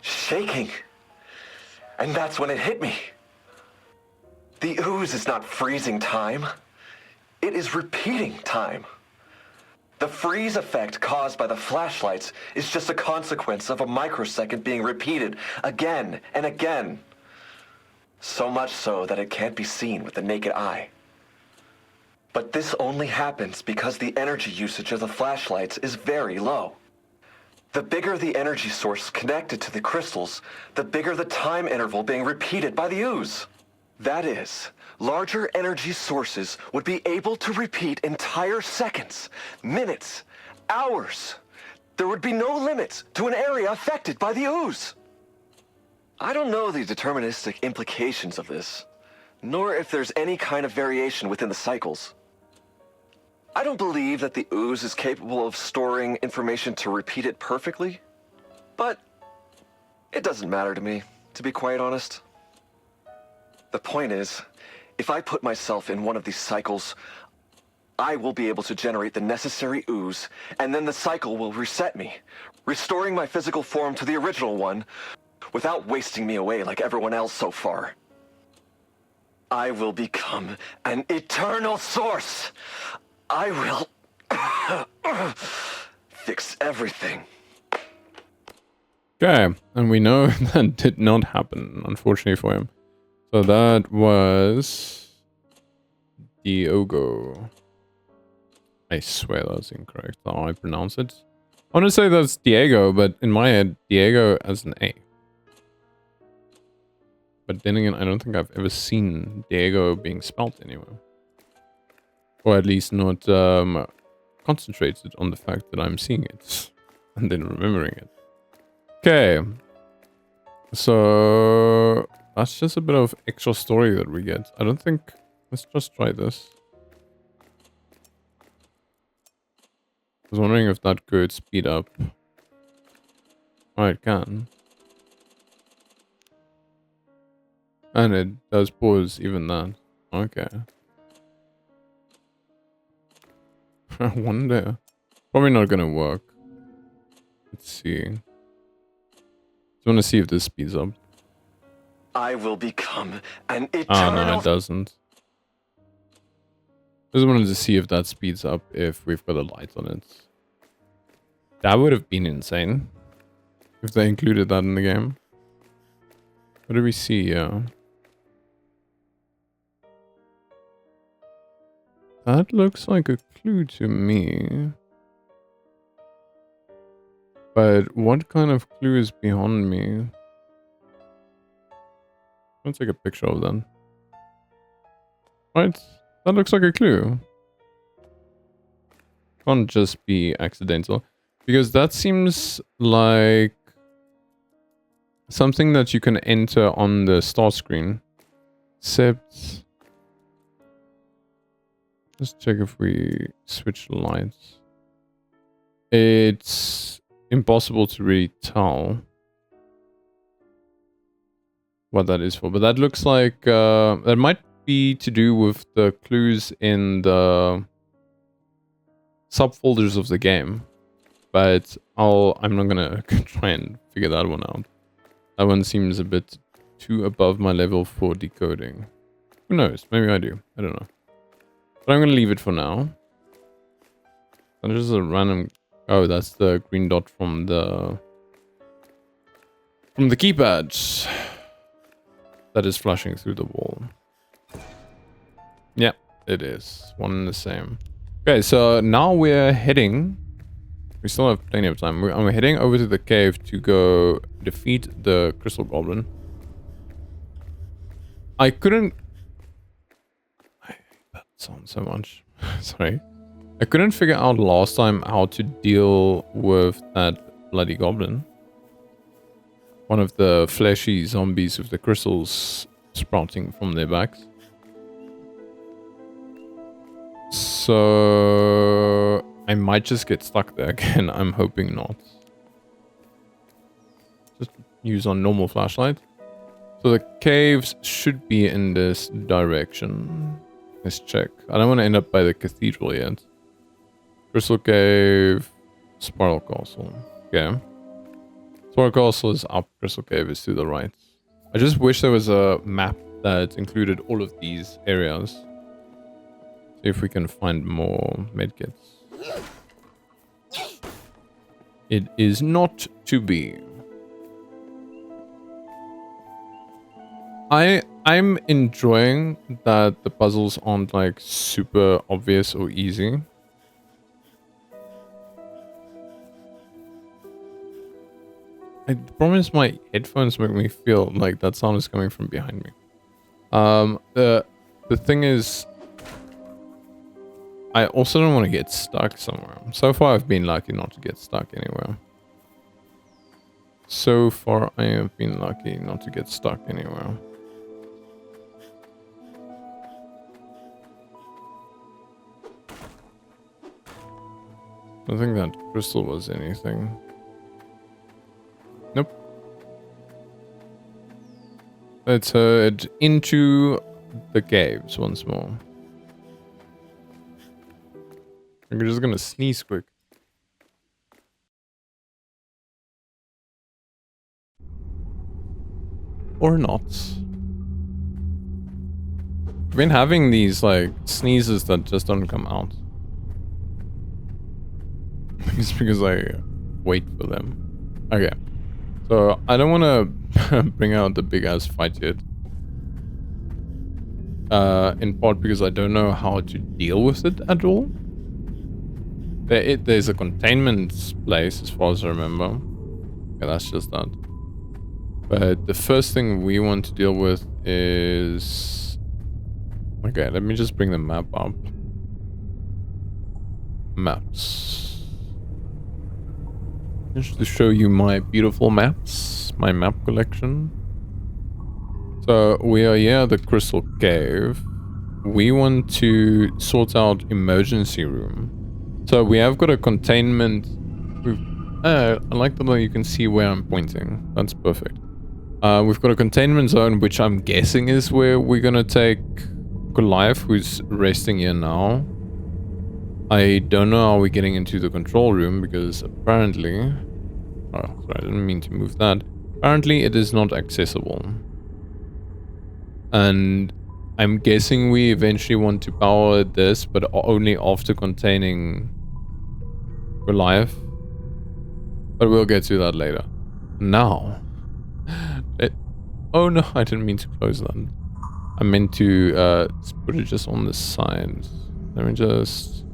shaking. And that's when it hit me. The ooze is not freezing time. It is repeating time. The freeze effect caused by the flashlights is just a consequence of a microsecond being repeated again and again. So much so that it can't be seen with the naked eye. But this only happens because the energy usage of the flashlights is very low. The bigger the energy source connected to the crystals, the bigger the time interval being repeated by the ooze. That is, larger energy sources would be able to repeat entire seconds, minutes, hours. There would be no limits to an area affected by the ooze. I don't know the deterministic implications of this, nor if there's any kind of variation within the cycles. I don't believe that the ooze is capable of storing information to repeat it perfectly, but it doesn't matter to me, to be quite honest. The point is, if I put myself in one of these cycles, I will be able to generate the necessary ooze, and then the cycle will reset me, restoring my physical form to the original one, without wasting me away like everyone else so far. I will become an eternal source. I will fix everything. Okay, and we know that did not happen, unfortunately for him. So that was Diogo. I swear that's incorrect how I pronounce it. I want to say that's Diego, but in my head, Diego as an A. But then again, I don't think I've ever seen Diego being spelled anywhere. Or at least not concentrated on the fact that I'm seeing it and then remembering it. Okay. So that's just a bit of extra story that we get. I don't think Let's just try this. I was wondering if that could speed up. Oh, it can. And it does pause even that. Okay. I wonder. Probably not gonna work. Let's see. Just want to see if this speeds up. I will become an Oh eternal... no, it doesn't. Just wanted to see if that speeds up if we've got a light on it. That would have been insane. If they included that in the game. What do we see here? That looks like a clue to me. But what kind of clue is behind me? Let's take a picture of them. Right? That looks like a clue. Can't just be accidental. Because that seems like something that you can enter on the start screen. Except... Let's check if we switch the lights. It's impossible to really tell what that is for. But that looks like... that might be to do with the clues in the subfolders of the game. But I'm not gonna try and figure that one out. That one seems a bit too above my level for decoding. Who knows? Maybe I do. I don't know. But I'm gonna leave it for now. And just a random... Oh, that's the green dot from the keypad that is flashing through the wall. Yeah, it is. One and the same. Okay, so now we're heading... We still have plenty of time. We're heading over to the cave to go defeat the crystal goblin. I couldn't... I hate that sound so much. Sorry. I couldn't figure out last time how to deal with that bloody goblin. One of the fleshy zombies with the crystals sprouting from their backs. So... I might just get stuck there again. I'm hoping not. Just use our normal flashlight. So the caves should be in this direction. Let's check. I don't want to end up by the cathedral yet. Crystal Cave, Spiral Castle. Okay. Spiral Castle is up, Crystal Cave is to the right. I just wish there was a map that included all of these areas. See if we can find more medkits. It is not to be. I'm enjoying that the puzzles aren't like super obvious or easy. The problem is my headphones make me feel like that sound is coming from behind me. The thing is, I also don't want to get stuck somewhere. So far, I've been lucky not to get stuck anywhere. So far, I have been lucky not to get stuck anywhere. I don't think that crystal was anything. Nope. Let's head into the caves once more. I'm just gonna sneeze quick. Or not. I've been having these like sneezes that just don't come out. It's because I wait for them. Okay. So I don't want to bring out the big ass fight yet. In part because I don't know how to deal with it at all. There's a containment place as far as I remember. Yeah, that's just that. But the first thing we want to deal with is... Okay, let me just bring the map up. Maps. Just to show you my beautiful maps. My map collection. So we are here at the Crystal Cave. we want to sort out emergency room. So we have got a containment. I like the way you can see where I'm pointing. That's perfect. We've got a containment zone, which I'm guessing is where we're gonna take Goliath, who's resting here now. I don't know how we're getting into the control room, because apparently... Oh, sorry, I didn't mean to move that. Apparently it is not accessible. And I'm guessing we eventually want to power this, but only after containing Goliath. But we'll get to that later. Now... Oh no, I didn't mean to close that. I meant to put it just on the side. Let me just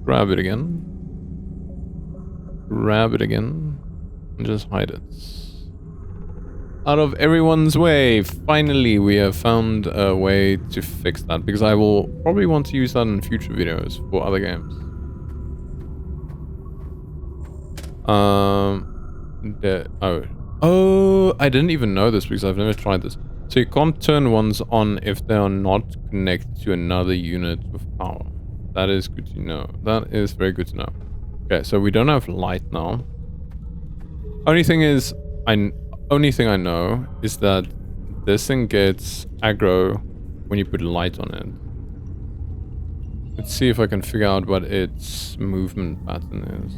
grab it again. Grab it again. And just hide it. Out of everyone's way. Finally, we have found a way to fix that. Because I will probably want to use that in future videos for other games. Oh, I didn't even know this because I've never tried this. So you can't turn ones on if they are not connected to another unit of power. That is good to know. That is very good to know. Okay, so we don't have light now. Only thing I know is that this thing gets aggro when you put light on it. Let's see if I can figure out what its movement pattern is.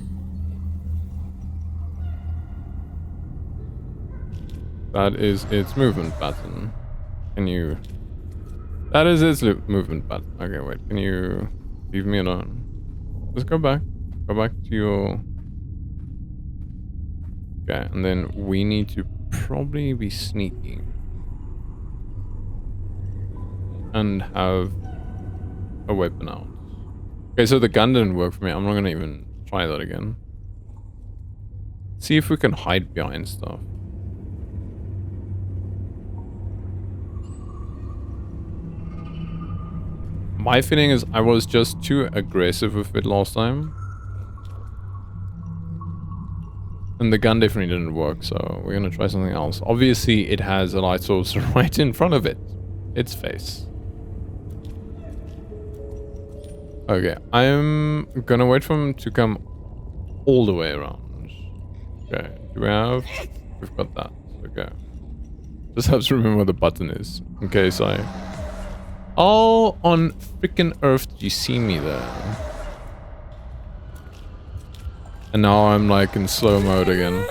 That is its movement pattern. Can you... That is its movement pattern. Okay, wait. Can you leave me alone? Just go back. Go back to your... Okay, and then we need to probably be sneaky. And have a weapon out. Okay, so the gun didn't work for me. I'm not gonna even try that again. See if we can hide behind stuff. My feeling is I was just too aggressive with it last time. And the gun definitely didn't work, so we're gonna try something else. Obviously, it has a light source right in front of it. Its face. Okay, I'm gonna wait for him to come all the way around. Okay, do we have... We've got that. Okay. Just have to remember what the button is, in case I... Oh, on freaking earth did you see me there? And now I'm like in slow mode again.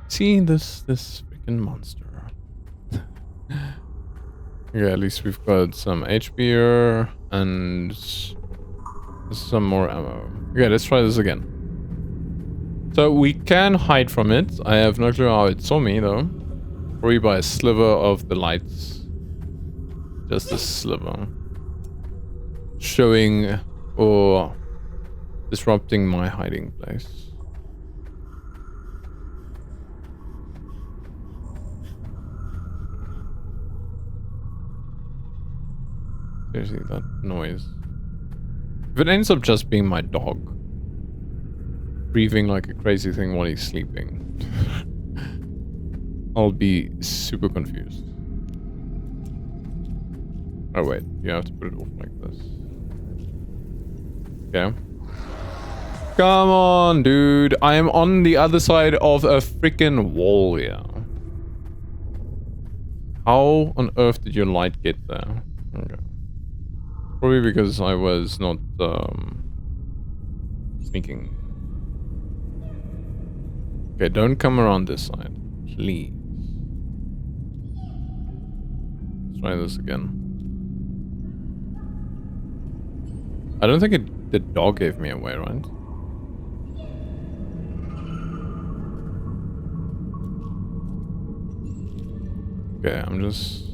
See this freaking monster. Okay, at least we've got some HP here and some more ammo. Okay, let's try this again. So we can hide from it. I have no clue how it saw me though. Probably by a sliver of the lights. Just a sliver. Showing or disrupting my hiding place. Seriously, that noise. If it ends up just being my dog breathing like a crazy thing while he's sleeping, I'll be super confused. Oh wait, you have to put it off like this. Okay. Come on, dude. I am on the other side of a freaking wall here. How on earth did your light get there? Okay. Probably because I was not sneaking. Okay, don't come around this side. Please. Let's try this again. I don't think the dog gave me away, right? Okay, I'm just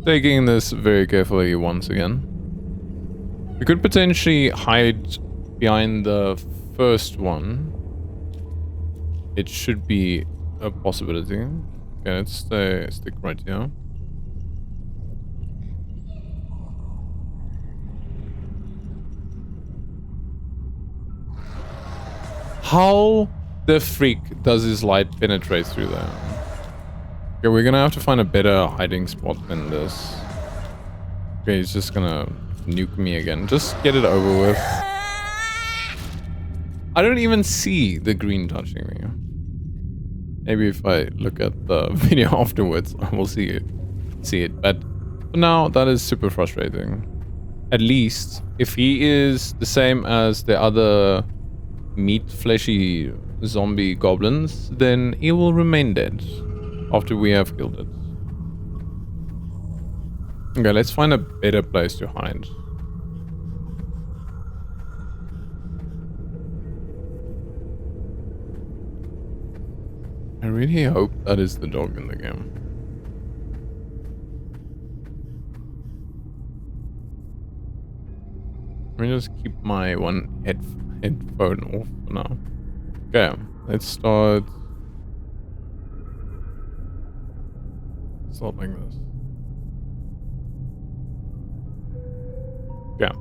taking this very carefully once again. We could potentially hide behind the first one. It should be a possibility. Okay, let's stick right here. How the freak does his light penetrate through there? Okay, we're gonna have to find a better hiding spot than this. Okay, he's just gonna nuke me again. Just get it over with. I don't even see the green touching me. Maybe if I look at the video afterwards, I will see it. But for now, that is super frustrating. At least, if he is the same as the other meat fleshy zombie goblins, then he will remain dead after we have killed it. Okay, let's find a better place to hide. I really hope that is the dog in the game. Let me just keep my one headphone off for now. Okay, let's start like this. Okay.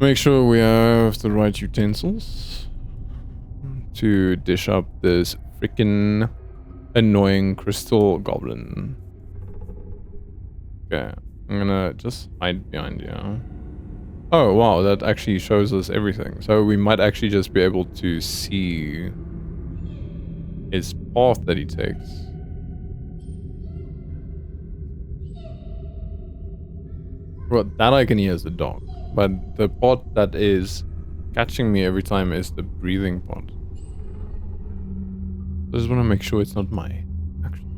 Make sure we have the right utensils to dish up this freaking annoying crystal goblin. Okay, I'm gonna just hide behind you. Oh wow, that actually shows us everything. So we might actually just be able to see his path that he takes. Well, that I can hear as the dog, but the part that is catching me every time is the breathing part. I just want to make sure it's not my action.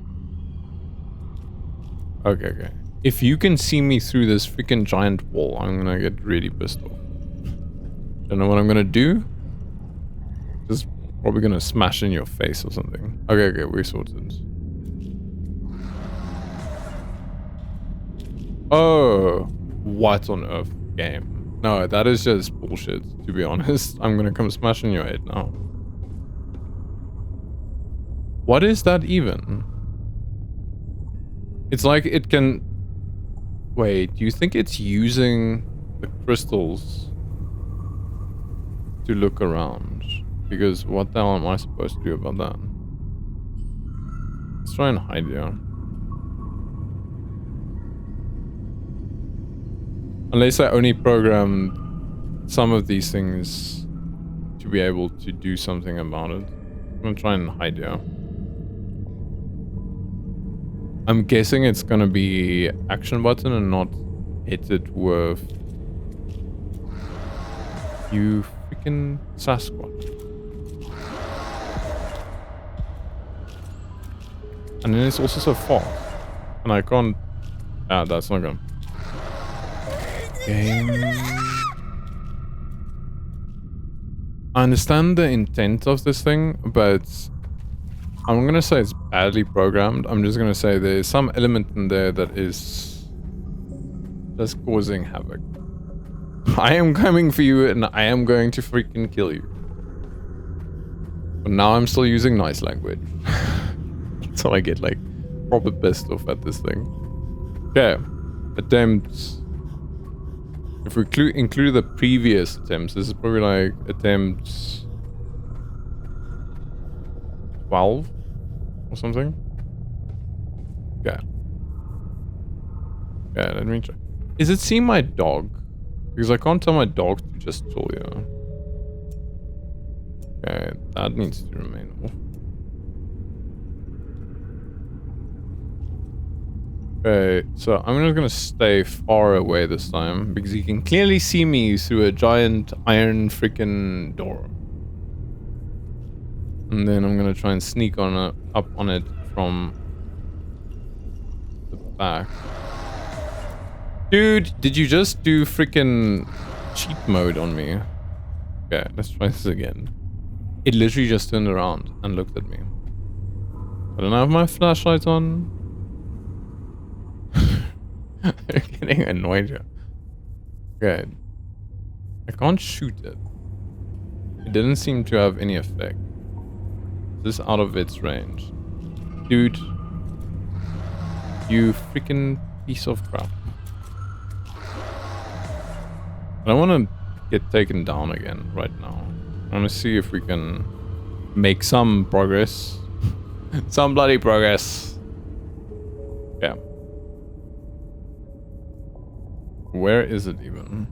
Okay. If you can see me through this freaking giant wall, I'm gonna get really pissed off. Don't know what I'm gonna do. Just probably gonna smash in your face or something. Okay, we're sorted. Oh, what on earth, game? No, that is just bullshit, to be honest. I'm gonna come smash in your head now. What is that even? It's like it can... Wait, do you think it's using the crystals to look around? Because what the hell am I supposed to do about that? Let's try and hide here. Unless I only program some of these things to be able to do something about it. I'm gonna try and hide here. I'm guessing it's gonna be action button and not hit it with you freaking Sasquatch. And then it's also so fast. And I can't... Ah, that's not gonna... Game. I understand the intent of this thing, but I'm gonna say it's badly programmed. I'm just gonna say there's some element in there that is just causing havoc. I am coming for you and I am going to freaking kill you. But now I'm still using nice language. So I get like proper pissed off at this thing. Okay. Attempts. If we include the previous attempts, this is probably like attempts 12 or something. Okay. Okay, let me try. Is it seeing my dog? Because I can't tell my dog to just chill here. Okay, that needs to remain off. Okay, so I'm just gonna stay far away this time because he can clearly see me through a giant iron freaking door. And then I'm gonna try and sneak on up on it from the back. Dude, did you just do freaking cheat mode on me? Okay, let's try this again. It literally just turned around and looked at me. I don't have my flashlight on. They're getting annoyed here. Okay. I can't shoot it. It didn't seem to have any effect. This is out of its range. Dude. You freaking piece of crap. I don't want to get taken down again right now. I want to see if we can make some progress. Some bloody progress. Yeah. Where is it even?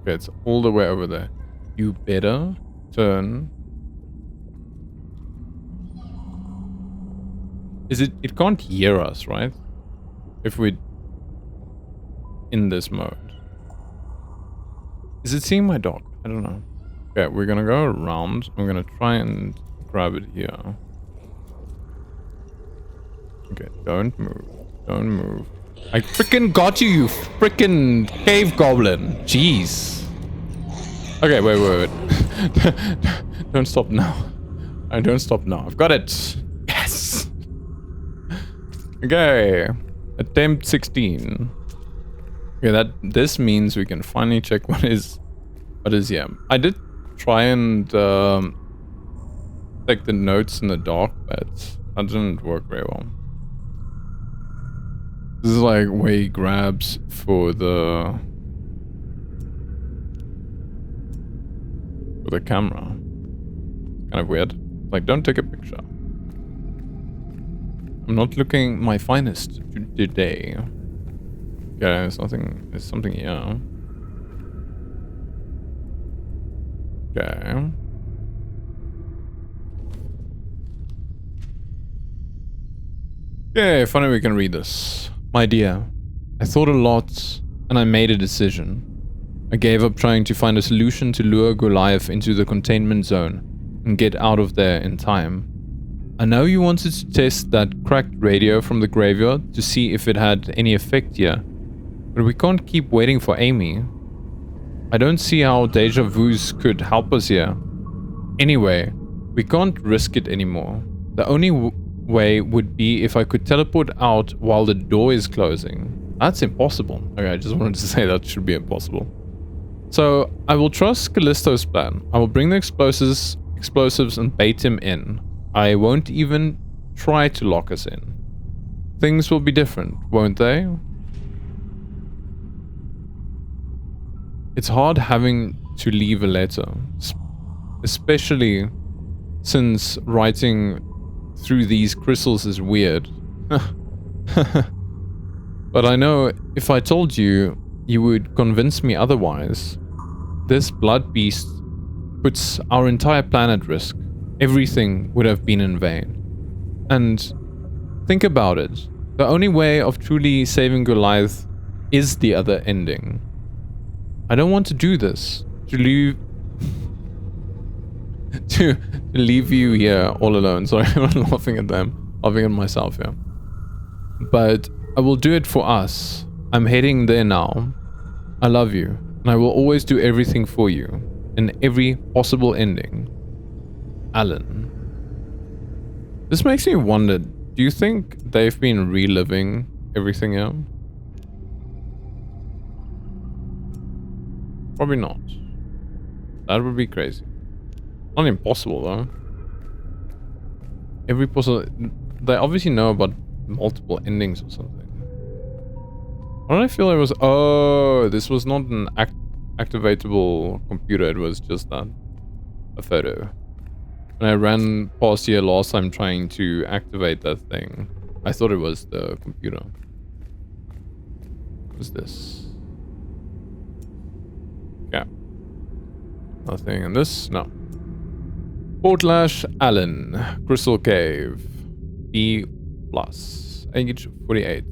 Okay, it's all the way over there. You better turn. Is it? It can't hear us, right? If we in this mode. Is it seeing my dog? I don't know. Okay, we're gonna go around. I'm gonna try and grab it here. Okay, don't move. Don't move. I freaking got you, you freaking cave goblin. Jeez. Okay, wait. Don't stop now. I don't stop now. I've got it. Yes. Okay. Attempt 16. Okay, this means we can finally check what is here. I did try and take the notes in the dark, but that didn't work very well. This is like where he grabs for the camera. Kind of weird. Like, don't take a picture. I'm not looking my finest today. Yeah, there's something here. Okay. Okay, finally we can read this. My dear, I thought a lot and I made a decision. I gave up trying to find a solution to lure Goliath into the containment zone and get out of there in time. I know you wanted to test that cracked radio from the graveyard to see if it had any effect here, but we can't keep waiting for Amy. I don't see how deja vus could help us here. Anyway, we can't risk it anymore. The only way would be if I could teleport out while the door is closing. That's impossible. Okay, I just wanted to say that should be impossible. So, I will trust Callisto's plan. I will bring the explosives and bait him in. I won't even try to lock us in. Things will be different, won't they? It's hard having to leave a letter, especially since writing through these crystals is weird. But I know if I told you, you would convince me otherwise. This blood beast puts our entire plan at risk. Everything would have been in vain. And think about it. The only way of truly saving Goliath is the other ending. I don't want to do this. To leave to leave you here all alone. Sorry, I'm laughing at them. Laughing at myself here. But I will do it for us. I'm heading there now. I love you. And I will always do everything for you. In every possible ending. Alan. This makes me wonder, do you think they've been reliving everything here? Probably not. That would be crazy. Not impossible though. Every possible... They obviously know about multiple endings or something. Why did I feel it was... Oh, this was not an activatable computer. It was just a photo. When I ran past here last time trying to activate that thing, I thought it was the computer. What is this? Yeah. Nothing in this? No. Portlash Allen. Crystal Cave. B+. Age 48.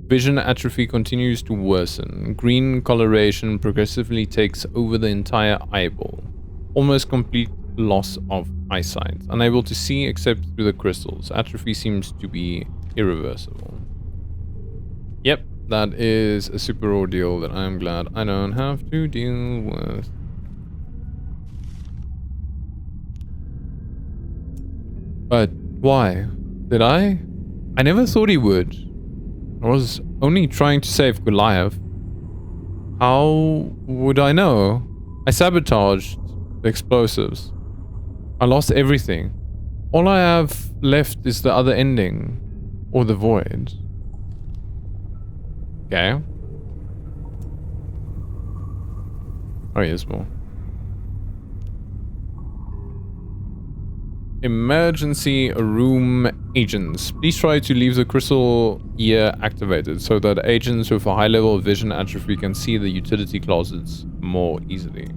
Vision atrophy continues to worsen. Green coloration progressively takes over the entire eyeball. Almost complete loss of eyesight. Unable to see except through the crystals. Atrophy seems to be irreversible. Yep, that is a super ordeal that I'm glad I don't have to deal with. But why? Did I? I never thought he would. I was only trying to save Goliath. How would I know? I sabotaged the explosives. I lost everything. All I have left is the other ending. Or the void. Okay. Oh, here's more. Emergency room agents. Please try to leave the crystal ear activated so that agents with a high level of vision atrophy can see the utility closets more easily.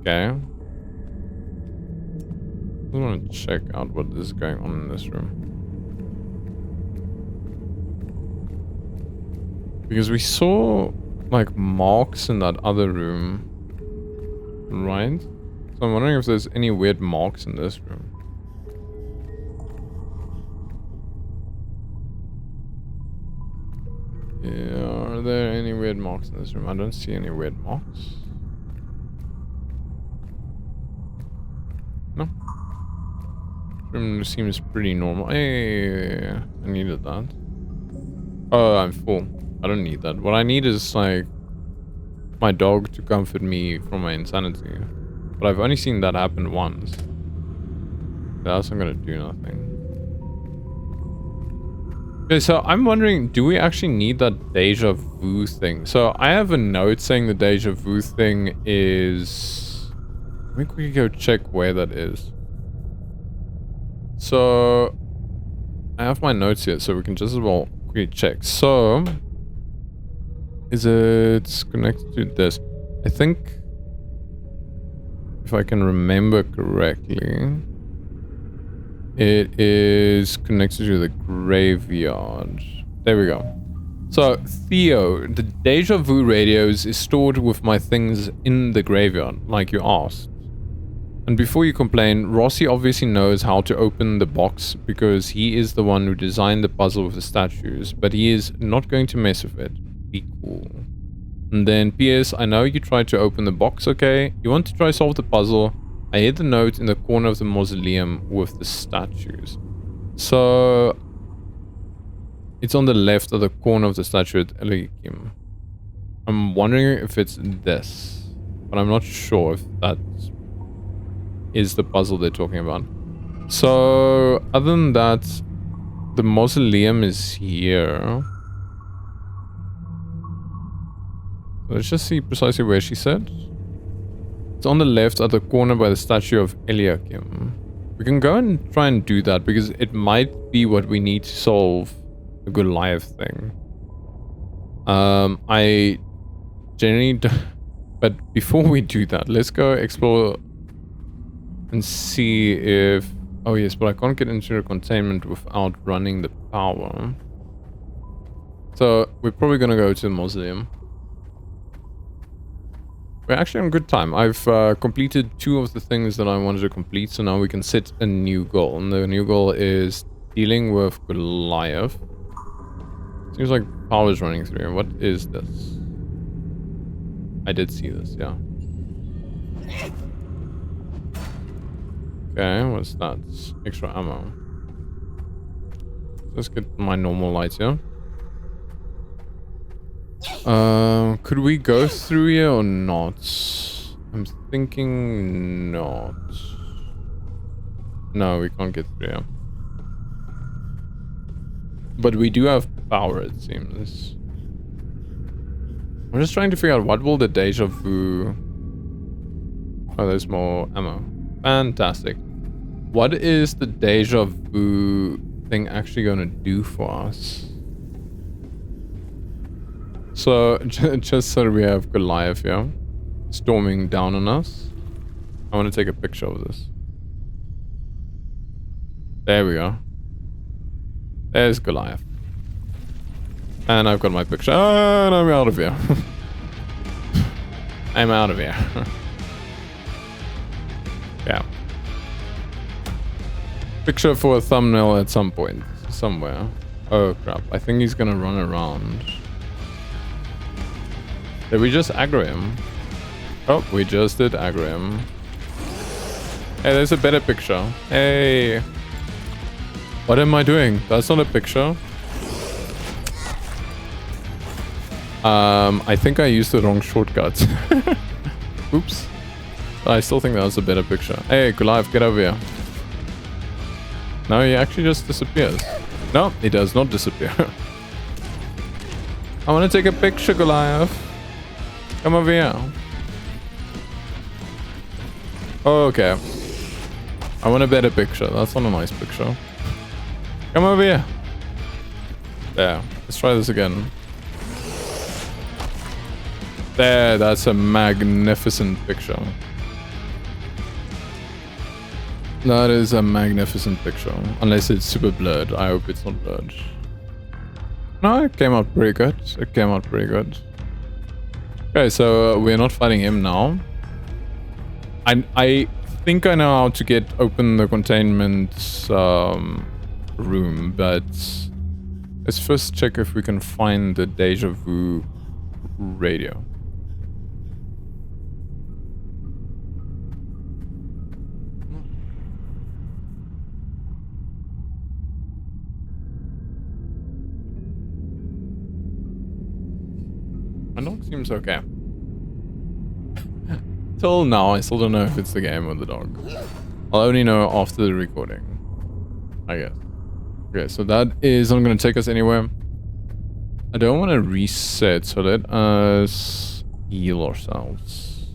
Okay. I want to check out what is going on in this room. Because we saw like marks in that other room. Right? So I'm wondering if there's any weird marks in this room. Yeah, are there any weird marks in this room? I don't see any weird marks. No. Room seems pretty normal. Hey, I needed that. Oh, I'm full. I don't need that. What I need is like my dog to comfort me from my insanity. But I've only seen that happen once. That's not gonna do nothing. Okay, so I'm wondering, do we actually need that deja vu thing? So I have a note saying the deja vu thing is... Let me quickly go check where that is. So I have my notes here, so we can just as well quickly check. So is it connected to this? I think, if I can remember correctly, it is connected to the graveyard. There we go. So, Theo, the deja vu radios is stored with my things in the graveyard, like you asked. And before you complain, Rossi obviously knows how to open the box because he is the one who designed the puzzle with the statues, but he is not going to mess with it. Be cool. And then, P.S. I know you tried to open the box, okay? You want to try solve the puzzle? I hid the note in the corner of the mausoleum with the statues. So, it's on the left of the corner of the statue at Eliakim. I'm wondering if it's this, but I'm not sure if that is the puzzle they're talking about. So, other than that, the mausoleum is here. Let's just see precisely where she said. It's on the left at the corner by the statue of Eliakim. We can go and try and do that because it might be what we need to solve the Goliath thing. I generally don't... But before we do that, let's go explore and see if... Oh yes, but I can't get into the containment without running the power. So we're probably gonna go to the mausoleum. We're actually on good time. I've completed 2 of the things that I wanted to complete, so now we can set a new goal. And the new goal is dealing with Goliath. Seems like power's running through. What is this? I did see this, yeah. Okay, what's that? Extra ammo. Let's get my normal lights here. Could we go through here or not? I'm thinking not. No, we can't get through here. But we do have power, it seems. I'm just trying to figure out what will the deja vu... Oh, there's more ammo. Fantastic. What is the deja vu thing actually going to do for us? So, just so we have Goliath here, storming down on us. I want to take a picture of this. There we go. There's Goliath. And I've got my picture. And I'm out of here. I'm out of here. Yeah. Picture for a thumbnail at some point. Somewhere. Oh crap. I think he's gonna run around. Did we just aggro him? Oh, we just did aggro him. Hey, there's a better picture. Hey. What am I doing? That's not a picture. I think I used the wrong shortcut. Oops. But I still think that was a better picture. Hey, Goliath, get over here. No, he actually just disappears. No, he does not disappear. I want to take a picture, Goliath. Come over here. Oh, okay. I want a better picture. That's not a nice picture. Come over here. There. Let's try this again. There, that's a magnificent picture. That is a magnificent picture. Unless it's super blurred. I hope it's not blurred. No, it came out pretty good. It came out pretty good. Okay, so we're not fighting him now. I think I know how to get open the containment room, but let's first check if we can find the deja vu radio. My dog seems okay. Till now, I still don't know if it's the game or the dog. I'll only know after the recording, I guess. Okay, so that is not going to take us anywhere. I don't want to reset, so let us heal ourselves.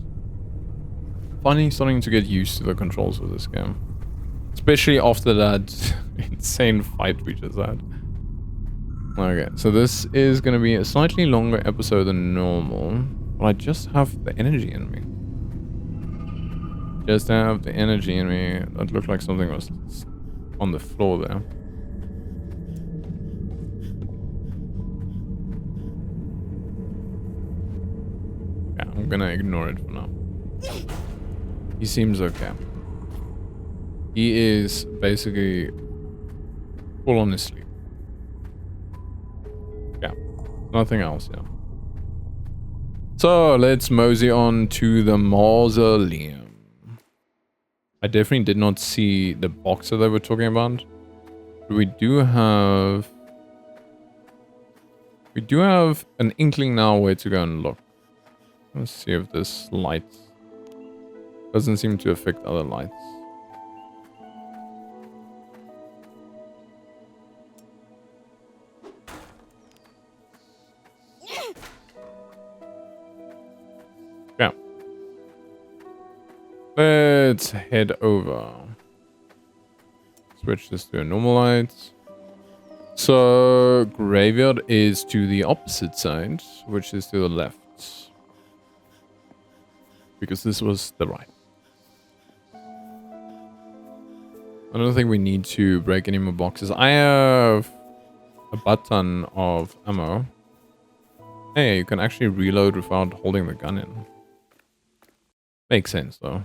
Finally starting to get used to the controls of this game. Especially after that insane fight we just had. Okay, so this is going to be a slightly longer episode than normal. But I just have the energy in me. Just have the energy in me. That looked like something was on the floor there. Yeah, I'm gonna ignore it for now. He seems okay. He is basically full on asleep. Yeah, nothing else, yeah. So let's mosey on to the mausoleum. I definitely did not see the box that they were talking about. But we do have an inkling now where to go and look. Let's see if this light doesn't seem to affect other lights. Yeah. Let's head over. Switch this to a normal light. So, graveyard is to the opposite side, which is to the left. Because this was the right. I don't think we need to break any more boxes. I have a button of ammo. Hey, you can actually reload without holding the gun in. Makes sense, though.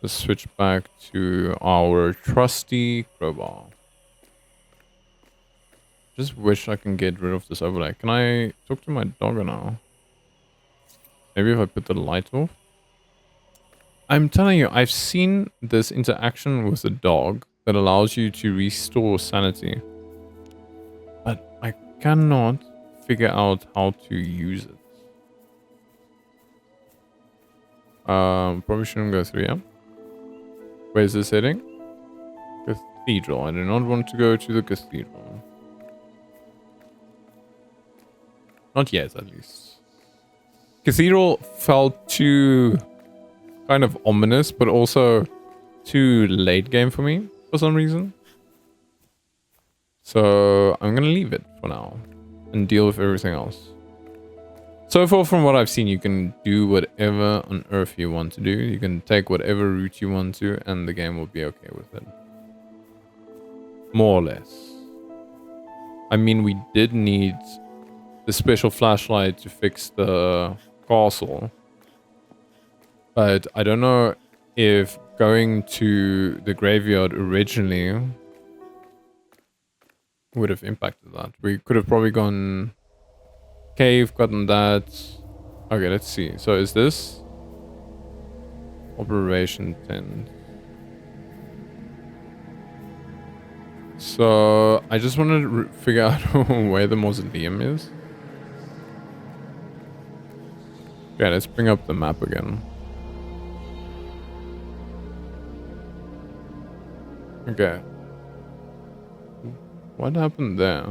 Let's switch back to our trusty crowbar. Just wish I can get rid of this overlay. Can I talk to my dog now? Maybe if I put the light off? I'm telling you, I've seen this interaction with the dog that allows you to restore sanity. But I cannot figure out how to use it. Probably shouldn't go through, yeah? Where is this heading? Cathedral. I do not want to go to the cathedral. Not yet, at least. Cathedral felt too kind of ominous, but also too late game for me for some reason. So I'm gonna leave it for now and deal with everything else. So far from what I've seen, you can do whatever on earth you want to do. You can take whatever route you want to, and the game will be okay with it. More or less. I mean, we did need the special flashlight to fix the castle. But I don't know if going to the graveyard originally would have impacted that. We could have probably gone cave, gotten that. Okay, let's see. So is this Operation 10? So I just wanted to figure out where the mausoleum is. Okay, let's bring up the map again. Okay. What happened there?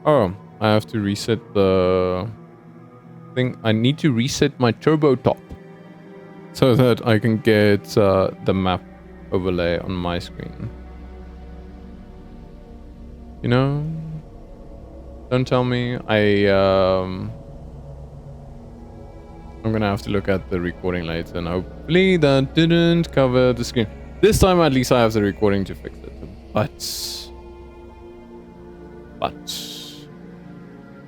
Oh, I have to reset the thing. I need to reset my turbo top. so that I can get the map overlay on my screen. You know, don't tell me I'm gonna have to look at the recording later, and hopefully that didn't cover the screen. This time at least I have the recording to fix it. But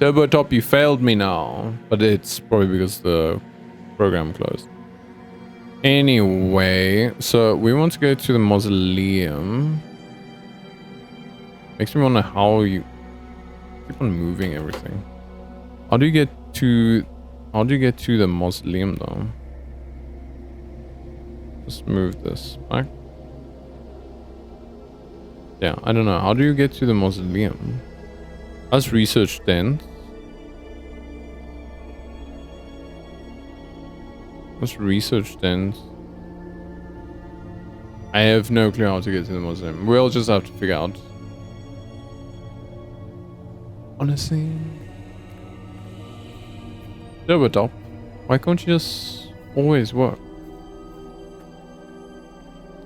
Turbo Top, you failed me now. But it's probably because the program closed. Anyway, so we want to go to the mausoleum. Makes me wonder how you keep on moving everything. How do you get to the mausoleum though? Just move this back. Yeah, I don't know. How do you get to the mausoleum? As research then. Let's research then. I have no clue how to get to the mausoleum. We'll just have to figure out. Honestly. Turbo, why can't you just always work?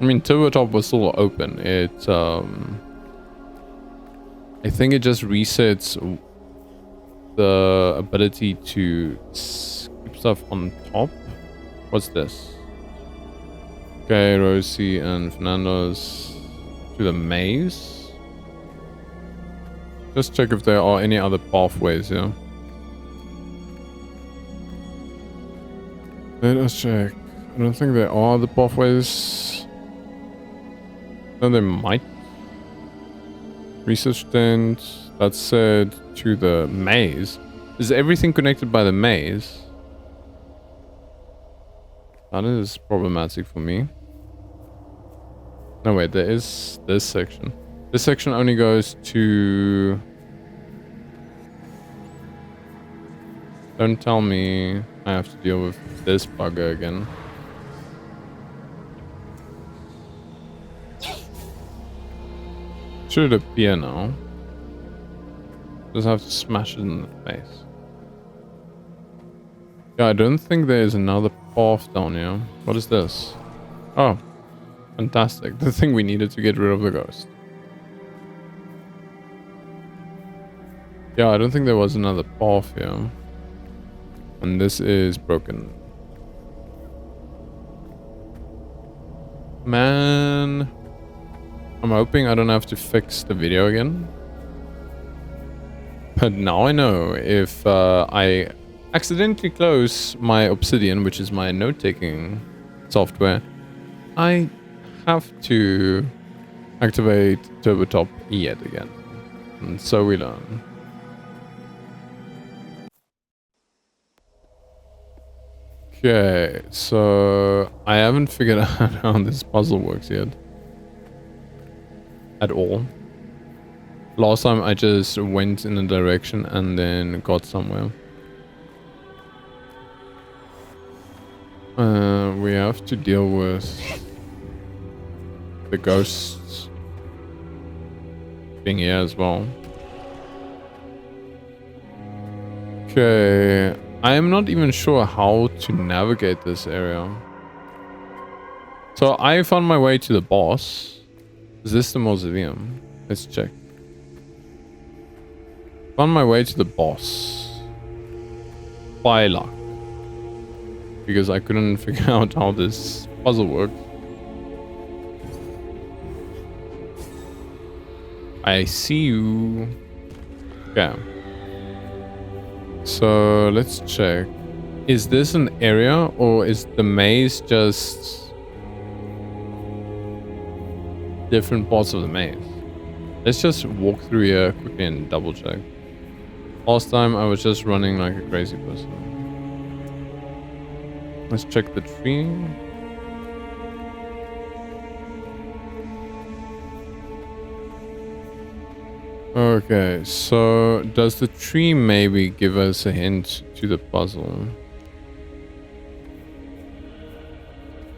I mean, Turbo was still open. It, I think it just resets the ability to keep stuff on top. What's this? Okay, Rosie and Fernando's to the maze. Just check if there are any other pathways here. Let us check. I don't think there are other pathways. No, there might. Research tent. That said to the maze. Is everything connected by the maze? That is problematic for me. No, wait, there is this section. This section only goes to... Don't tell me I have to deal with this bugger again. Should appear now. Just have to smash it in the face. Yeah, I don't think there is another path down here. What is this? Oh, fantastic. The thing we needed to get rid of the ghost. Yeah, I don't think there was another path here. And this is broken. Man. I'm hoping I don't have to fix the video again. But now I know if I accidentally close my Obsidian, which is my note-taking software, I have to activate Turbotop yet again. And so we learn. Okay, so I haven't figured out how this puzzle works yet. At all. Last time I just went in a direction and then got somewhere. We have to deal with the ghosts being here as well. Okay, I am not even sure how to navigate this area. So I found my way to the boss. Is this the mausoleum? Let's check. Found my way to the boss. By luck. Because I couldn't figure out how this puzzle worked. I see you. Okay. So let's check. Is this an area or is the maze just different parts of the maze? Let's just walk through here quickly and double check. Last time I was just running like a crazy person. Let's check the tree. Okay, so does the tree maybe give us a hint to the puzzle?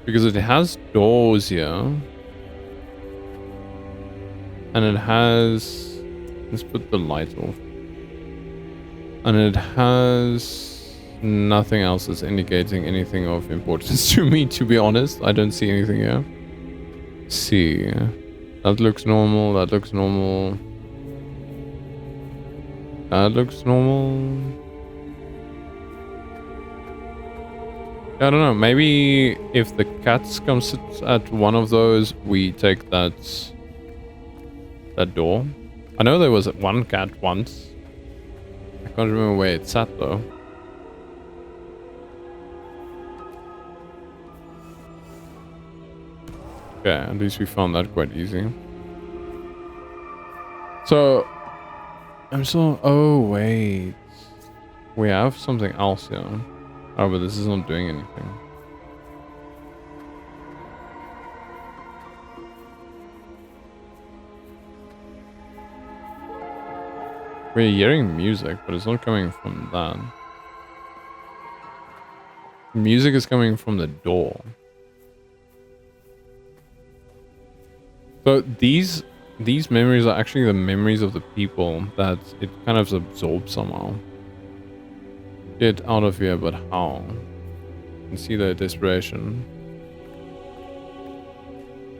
Because it has doors here. And it has... Let's put the light off. And it has Nothing else is indicating anything of importance to me, to be honest. I don't see anything here. Let's see. That looks normal. That looks normal. That looks normal. I don't know. Maybe if the cats come sit at one of those, we take that door. I know there was one cat once. I can't remember where it sat though. Okay, at least we found that quite easy. So, I'm still... Oh, wait. We have something else here. Oh, but this is not doing anything. We're hearing music, but it's not coming from that. Music is coming from the door. So these memories are actually the memories of the people that it kind of absorbs somehow. Get out of here, but how? You can see the desperation.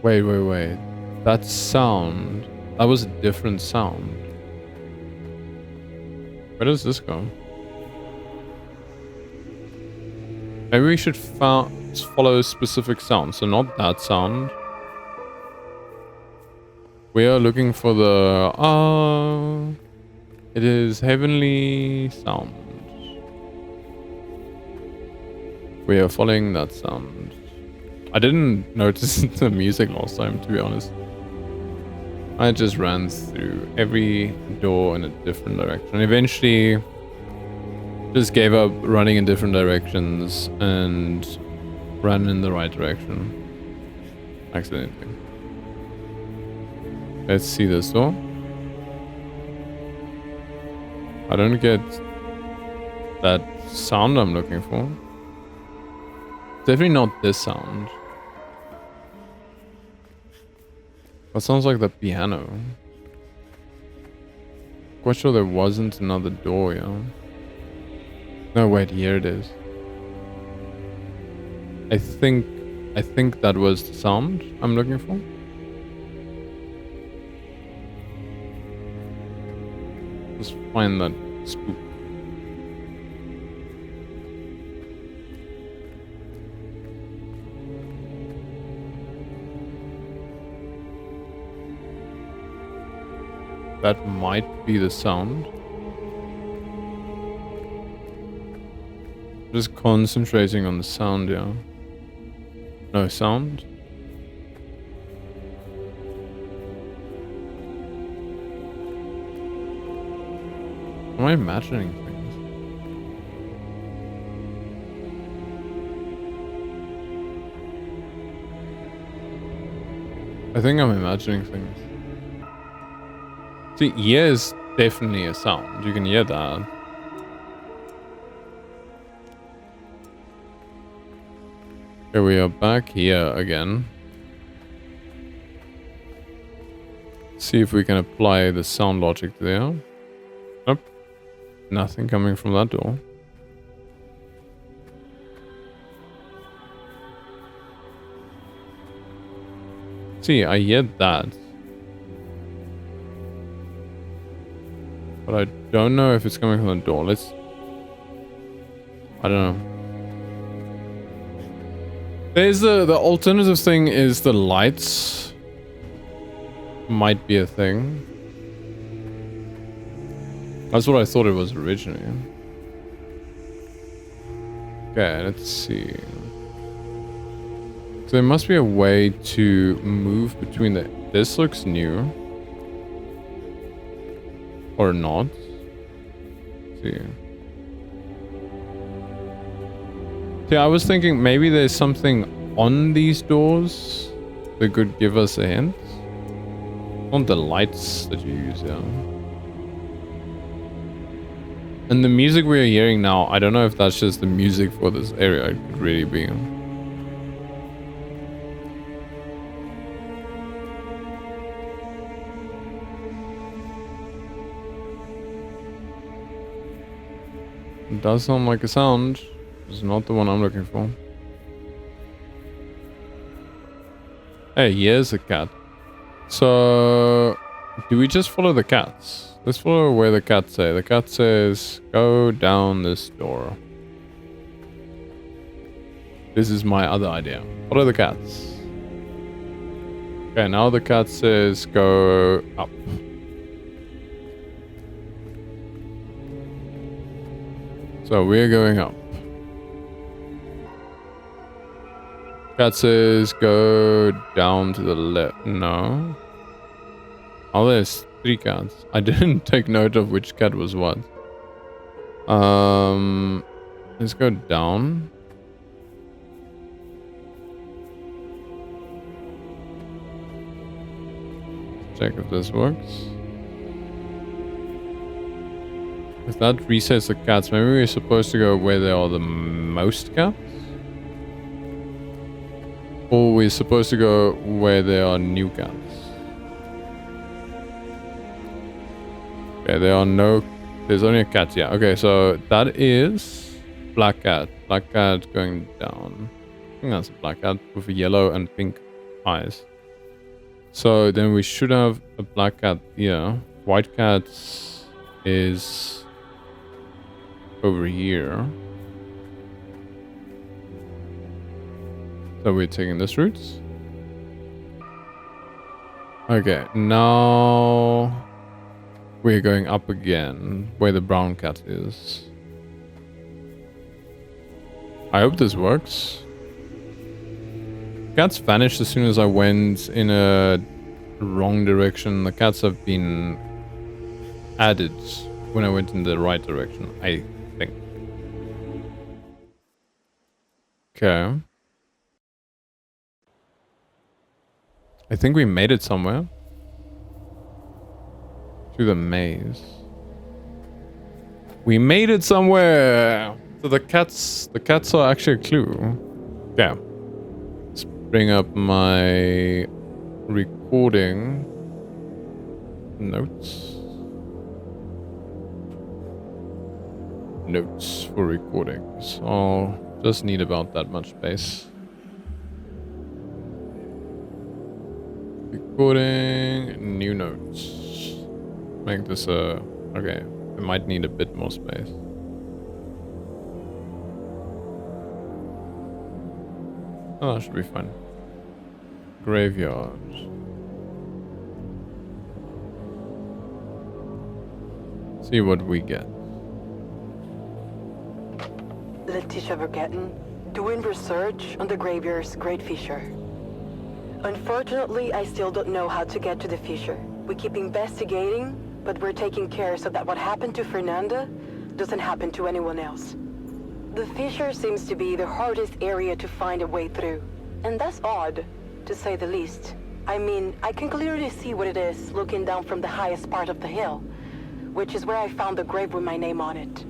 Wait. That sound, that was a different sound. Where does this go? Maybe we should follow a specific sound, so not that sound. We are looking for the... it is heavenly sound. We are following that sound. I didn't notice the music last time, to be honest. I just ran through every door in a different direction. Eventually, just gave up running in different directions and ran in the right direction. Accidentally. Let's see this door. I don't get that sound I'm looking for. Definitely not this sound. That sounds like the piano. Quite sure there wasn't another door, yeah. No, wait, here it is. I think that was the sound I'm looking for. Let's find that spook. That might be the sound. Just concentrating on the sound, yeah. No sound. Am I imagining things? I think I'm imagining things. See, here is definitely a sound. You can hear that. Okay, we are back here again. See if we can apply the sound logic there. Nope. Nothing coming from that door. See, I hear that. But I don't know if it's coming from the door. I don't know. There's the alternative thing is the lights. Might be a thing. That's what I thought it was originally. Okay, let's see. So there must be a way to move between the... This looks new. Or not. Let's see. Yeah, I was thinking maybe there's something on these doors that could give us a hint. On the lights that you use, yeah. And the music we're hearing now, I don't know if that's just the music for this area. It could really be. It does sound like a sound. It's not the one I'm looking for. Hey, here's a cat. So, do we just follow the cats? Let's follow where the cat say. The cat says, go down this door. This is my other idea. Follow the cats. Okay, now the cat says, go up. So we're going up. Cat says go down to the left. No. Oh, there's 3 cats. I didn't take note of which cat was what. Let's go down. Check if this works. If that resets the cats, maybe we're supposed to go where there are the most cats? Or we're supposed to go where there are new cats? Okay, there are no... There's only a cat, yeah. Okay, so that is black cat. Black cat going down. I think that's a black cat with yellow and pink eyes. So then we should have a black cat here. White cat is... over here. So we're taking this route. Okay, now we're going up again where the brown cat is. I hope this works. Cats vanished as soon as I went in a wrong direction. The cats have been added when I went in the right direction, I think. Okay. I think we made it somewhere. To the maze. We made it somewhere! So the cats are actually a clue. Yeah. Let's bring up my recording notes. Notes for recordings. I'll just need about that much space. Recording, new notes. Make this a... okay, I might need a bit more space. Oh, that should be fine. Graveyard. See what we get. Letitia Vergetten, doing research on the graveyard's Great Fissure. Unfortunately, I still don't know how to get to the fissure. We keep investigating, but we're taking care so that what happened to Fernanda doesn't happen to anyone else. The fissure seems to be the hardest area to find a way through, and that's odd, to say the least. I mean, I can clearly see what it is looking down from the highest part of the hill, which is where I found the grave with my name on it.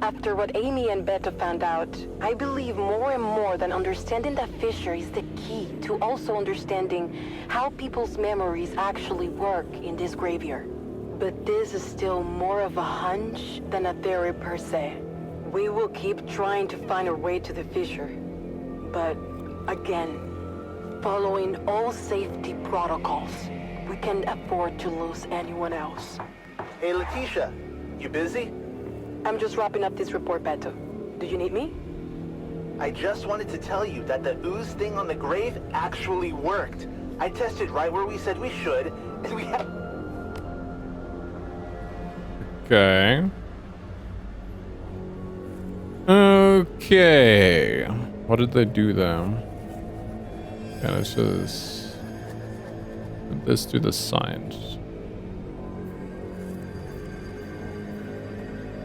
After what Amy and Beta found out, I believe more and more that understanding that fissure is the key to also understanding how people's memories actually work in this graveyard. But this is still more of a hunch than a theory per se. We will keep trying to find our way to the fissure. But, again, following all safety protocols, we can't afford to lose anyone else. Hey, Letitia, you busy? I'm just wrapping up this report, Beto. Do you need me? I just wanted to tell you that the ooze thing on the grave actually worked. I tested right where we said we should, and we have... Okay. Okay. What did they do there? Okay, let's just put this to the side.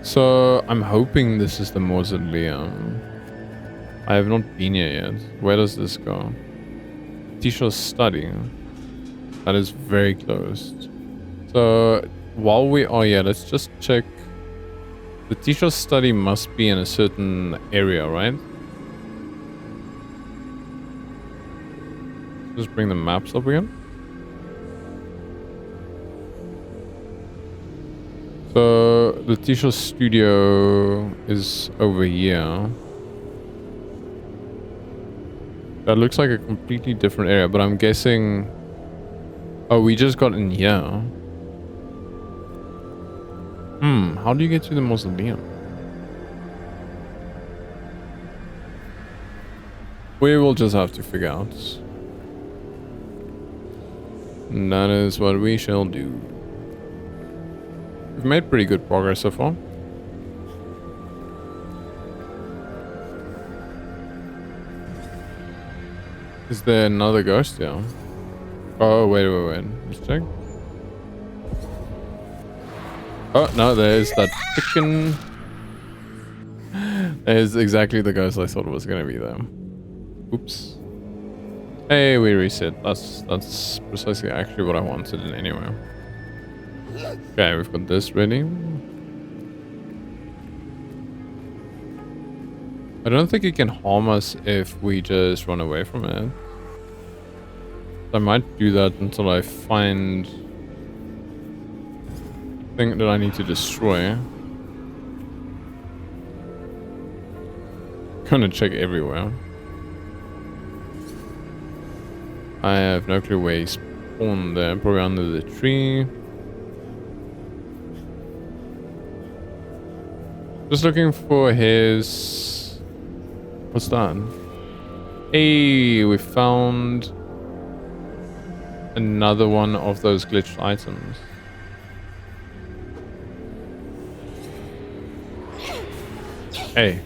So, I'm hoping this is the mausoleum. I have not been here yet. Where does this go? Tisha's study. That is very closed. So, while we are here, let's just check. The Tisha's study must be in a certain area, right? Just bring the maps up again. So the Tisha studio is over here. That looks like a completely different area, but I'm guessing... Oh, we just got in here. How do you get to the mausoleum? We will just have to figure out. And that is what we shall do. We've made pretty good progress so far. Is there another ghost? Yeah. Oh, wait. Let's check. Oh, no, there's that chicken. There's exactly the ghost I thought was going to be there. Oops. Hey, we reset. That's precisely actually what I wanted anyway. Okay, we've got this ready. I don't think it can harm us if we just run away from it. I might do that until I find the thing that I need to destroy. Gonna check everywhere. I have no clue where he spawned there. Probably under the tree. Just looking for his... What's that? Hey, we found another one of those glitched items. Hey.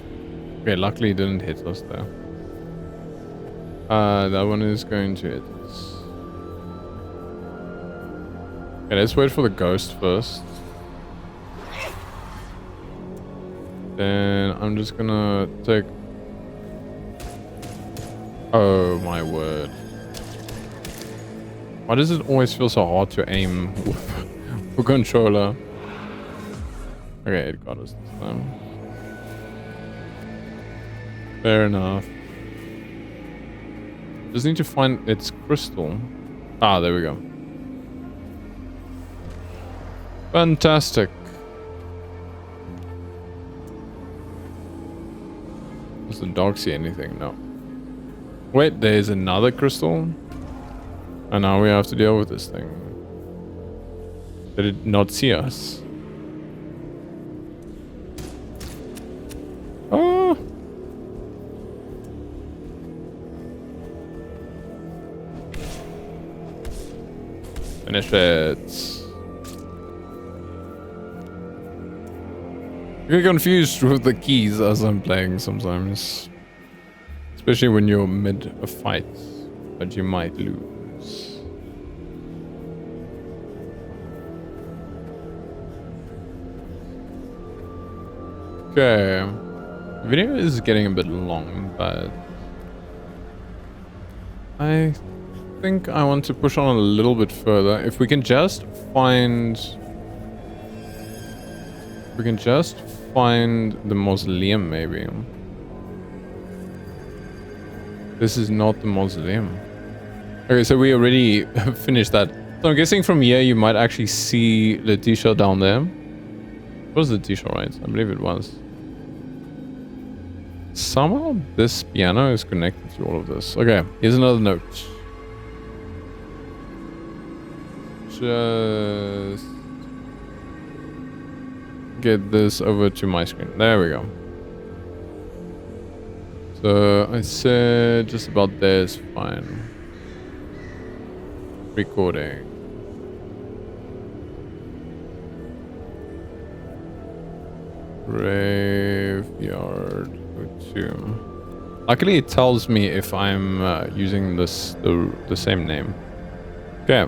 Okay, luckily it didn't hit us there. That one is going to hit us. Okay, let's wait for the ghost first. Then I'm just gonna take... Oh my word. Why does it always feel so hard to aim with a controller? Okay, it got us this time. Fair enough. Just need to find its crystal. Ah, there we go. Fantastic. Does the dog see anything? No. Wait, there's another crystal? And now we have to deal with this thing. Did it not see us? Oh! Finish it. I get confused with the keys as I'm playing sometimes. Especially when you're mid a fight, but you might lose. Okay. The video is getting a bit long, but I think I want to push on a little bit further. If we can just find... the mausoleum, maybe. This is not the mausoleum. Okay, so we already finished that. So I'm guessing from here you might actually see Letitia down there. Was Letitia, right? I believe it was. Somehow this piano is connected to all of this. Okay, here's another note. Just get this over to my screen. There we go. So I said just about there is fine. Recording. Graveyard 2. Luckily it tells me if I'm using the same name. Okay.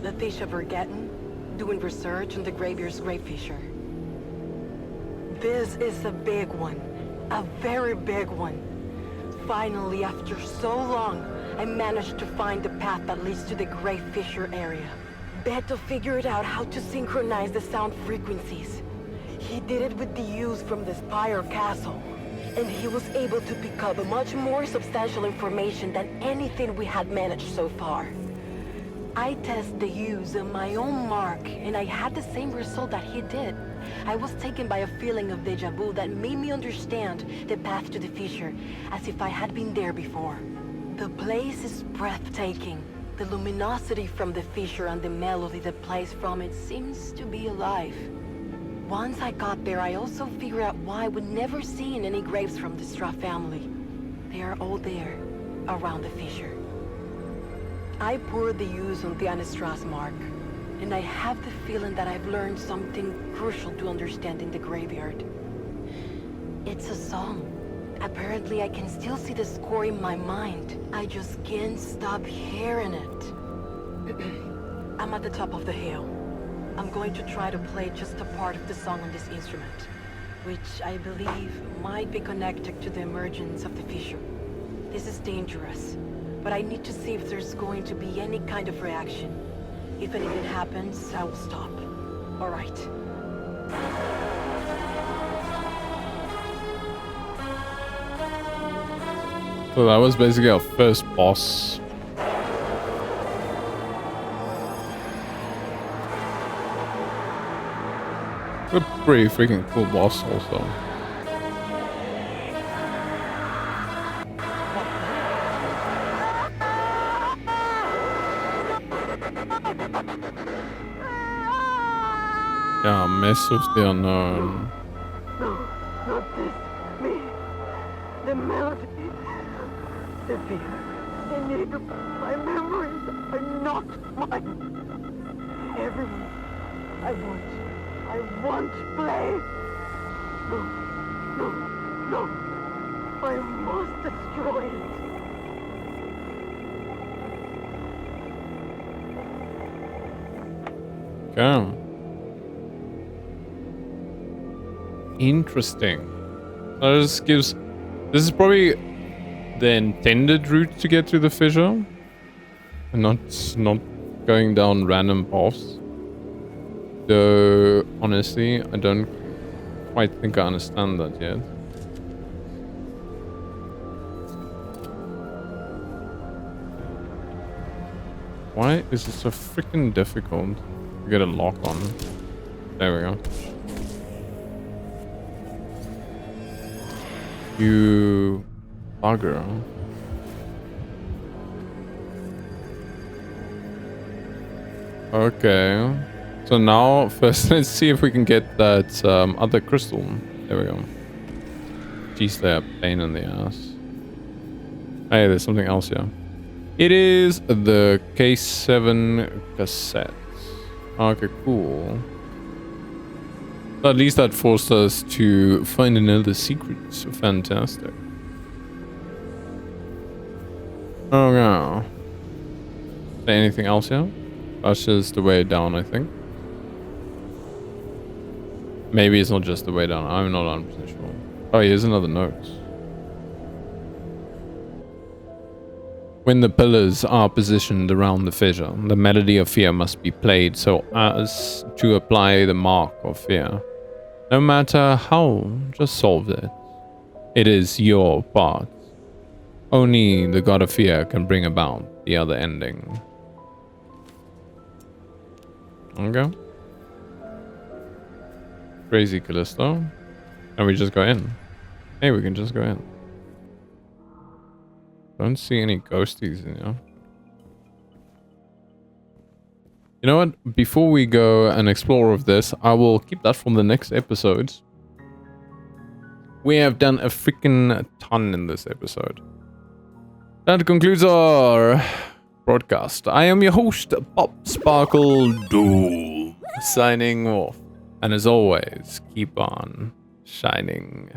Letitia Vergetten, doing research on the Graveyard's grave fissure. This is a big one. A very big one. Finally, after so long, I managed to find the path that leads to the grave fissure area. Beto figured out how to synchronize the sound frequencies. He did it with the use from the Spire Castle. And he was able to pick up much more substantial information than anything we had managed so far. I tested the use on my own mark, and I had the same result that he did. I was taken by a feeling of deja vu that made me understand the path to the fissure, as if I had been there before. The place is breathtaking. The luminosity from the fissure and the melody that plays from it seems to be alive. Once I got there, I also figured out why I would never seen any graves from the Strachs family. They are all there, around the fissure. I poured the use on the Strachs mark, and I have the feeling that I've learned something crucial to understand in the graveyard. It's a song. Apparently I can still see the score in my mind. I just can't stop hearing it. I'm at the top of the hill. I'm going to try to play just a part of the song on this instrument, which I believe might be connected to the emergence of the fissure. This is dangerous, but I need to see if there's going to be any kind of reaction. If anything happens, I will stop. All right. So that was basically our first boss. A pretty freaking cool boss also. Yeah, Mess of the Unknown. No, not this. Me. The melody. The fear. Enigma. My memories are not mine. Everyone. I want to play. No. I must destroy it. Okay. Interesting. So this is probably the intended route to get to the fissure, and not going down random paths. Though honestly, I don't quite think I understand that yet. Why is it so freaking difficult to get a lock on? There we go. You bugger. Okay. So now, first let's see if we can get that other crystal. There we go. Jeez, they're a pain in the ass. Hey, there's something else here. It is the K7 cassette. Okay, cool. At least that forced us to find another secret. So fantastic. Oh no. Is there anything else here? That's just the way down, I think. Maybe it's not just the way down. I'm not 100% sure. Oh, here's another note. When the pillars are positioned around the fissure, the melody of fear must be played so as to apply the mark of fear. No matter how, just solve it. It is your part. Only the god of fear can bring about the other ending. Okay. Crazy Callisto. And we just go in. Hey, we can just go in. Don't see any ghosties in here. You know what? Before we go and explore of this, I will keep that from the next episode. We have done a freaking ton in this episode. That concludes our broadcast. I am your host, Pop Sparkle Doom, signing off. And as always, keep on shining.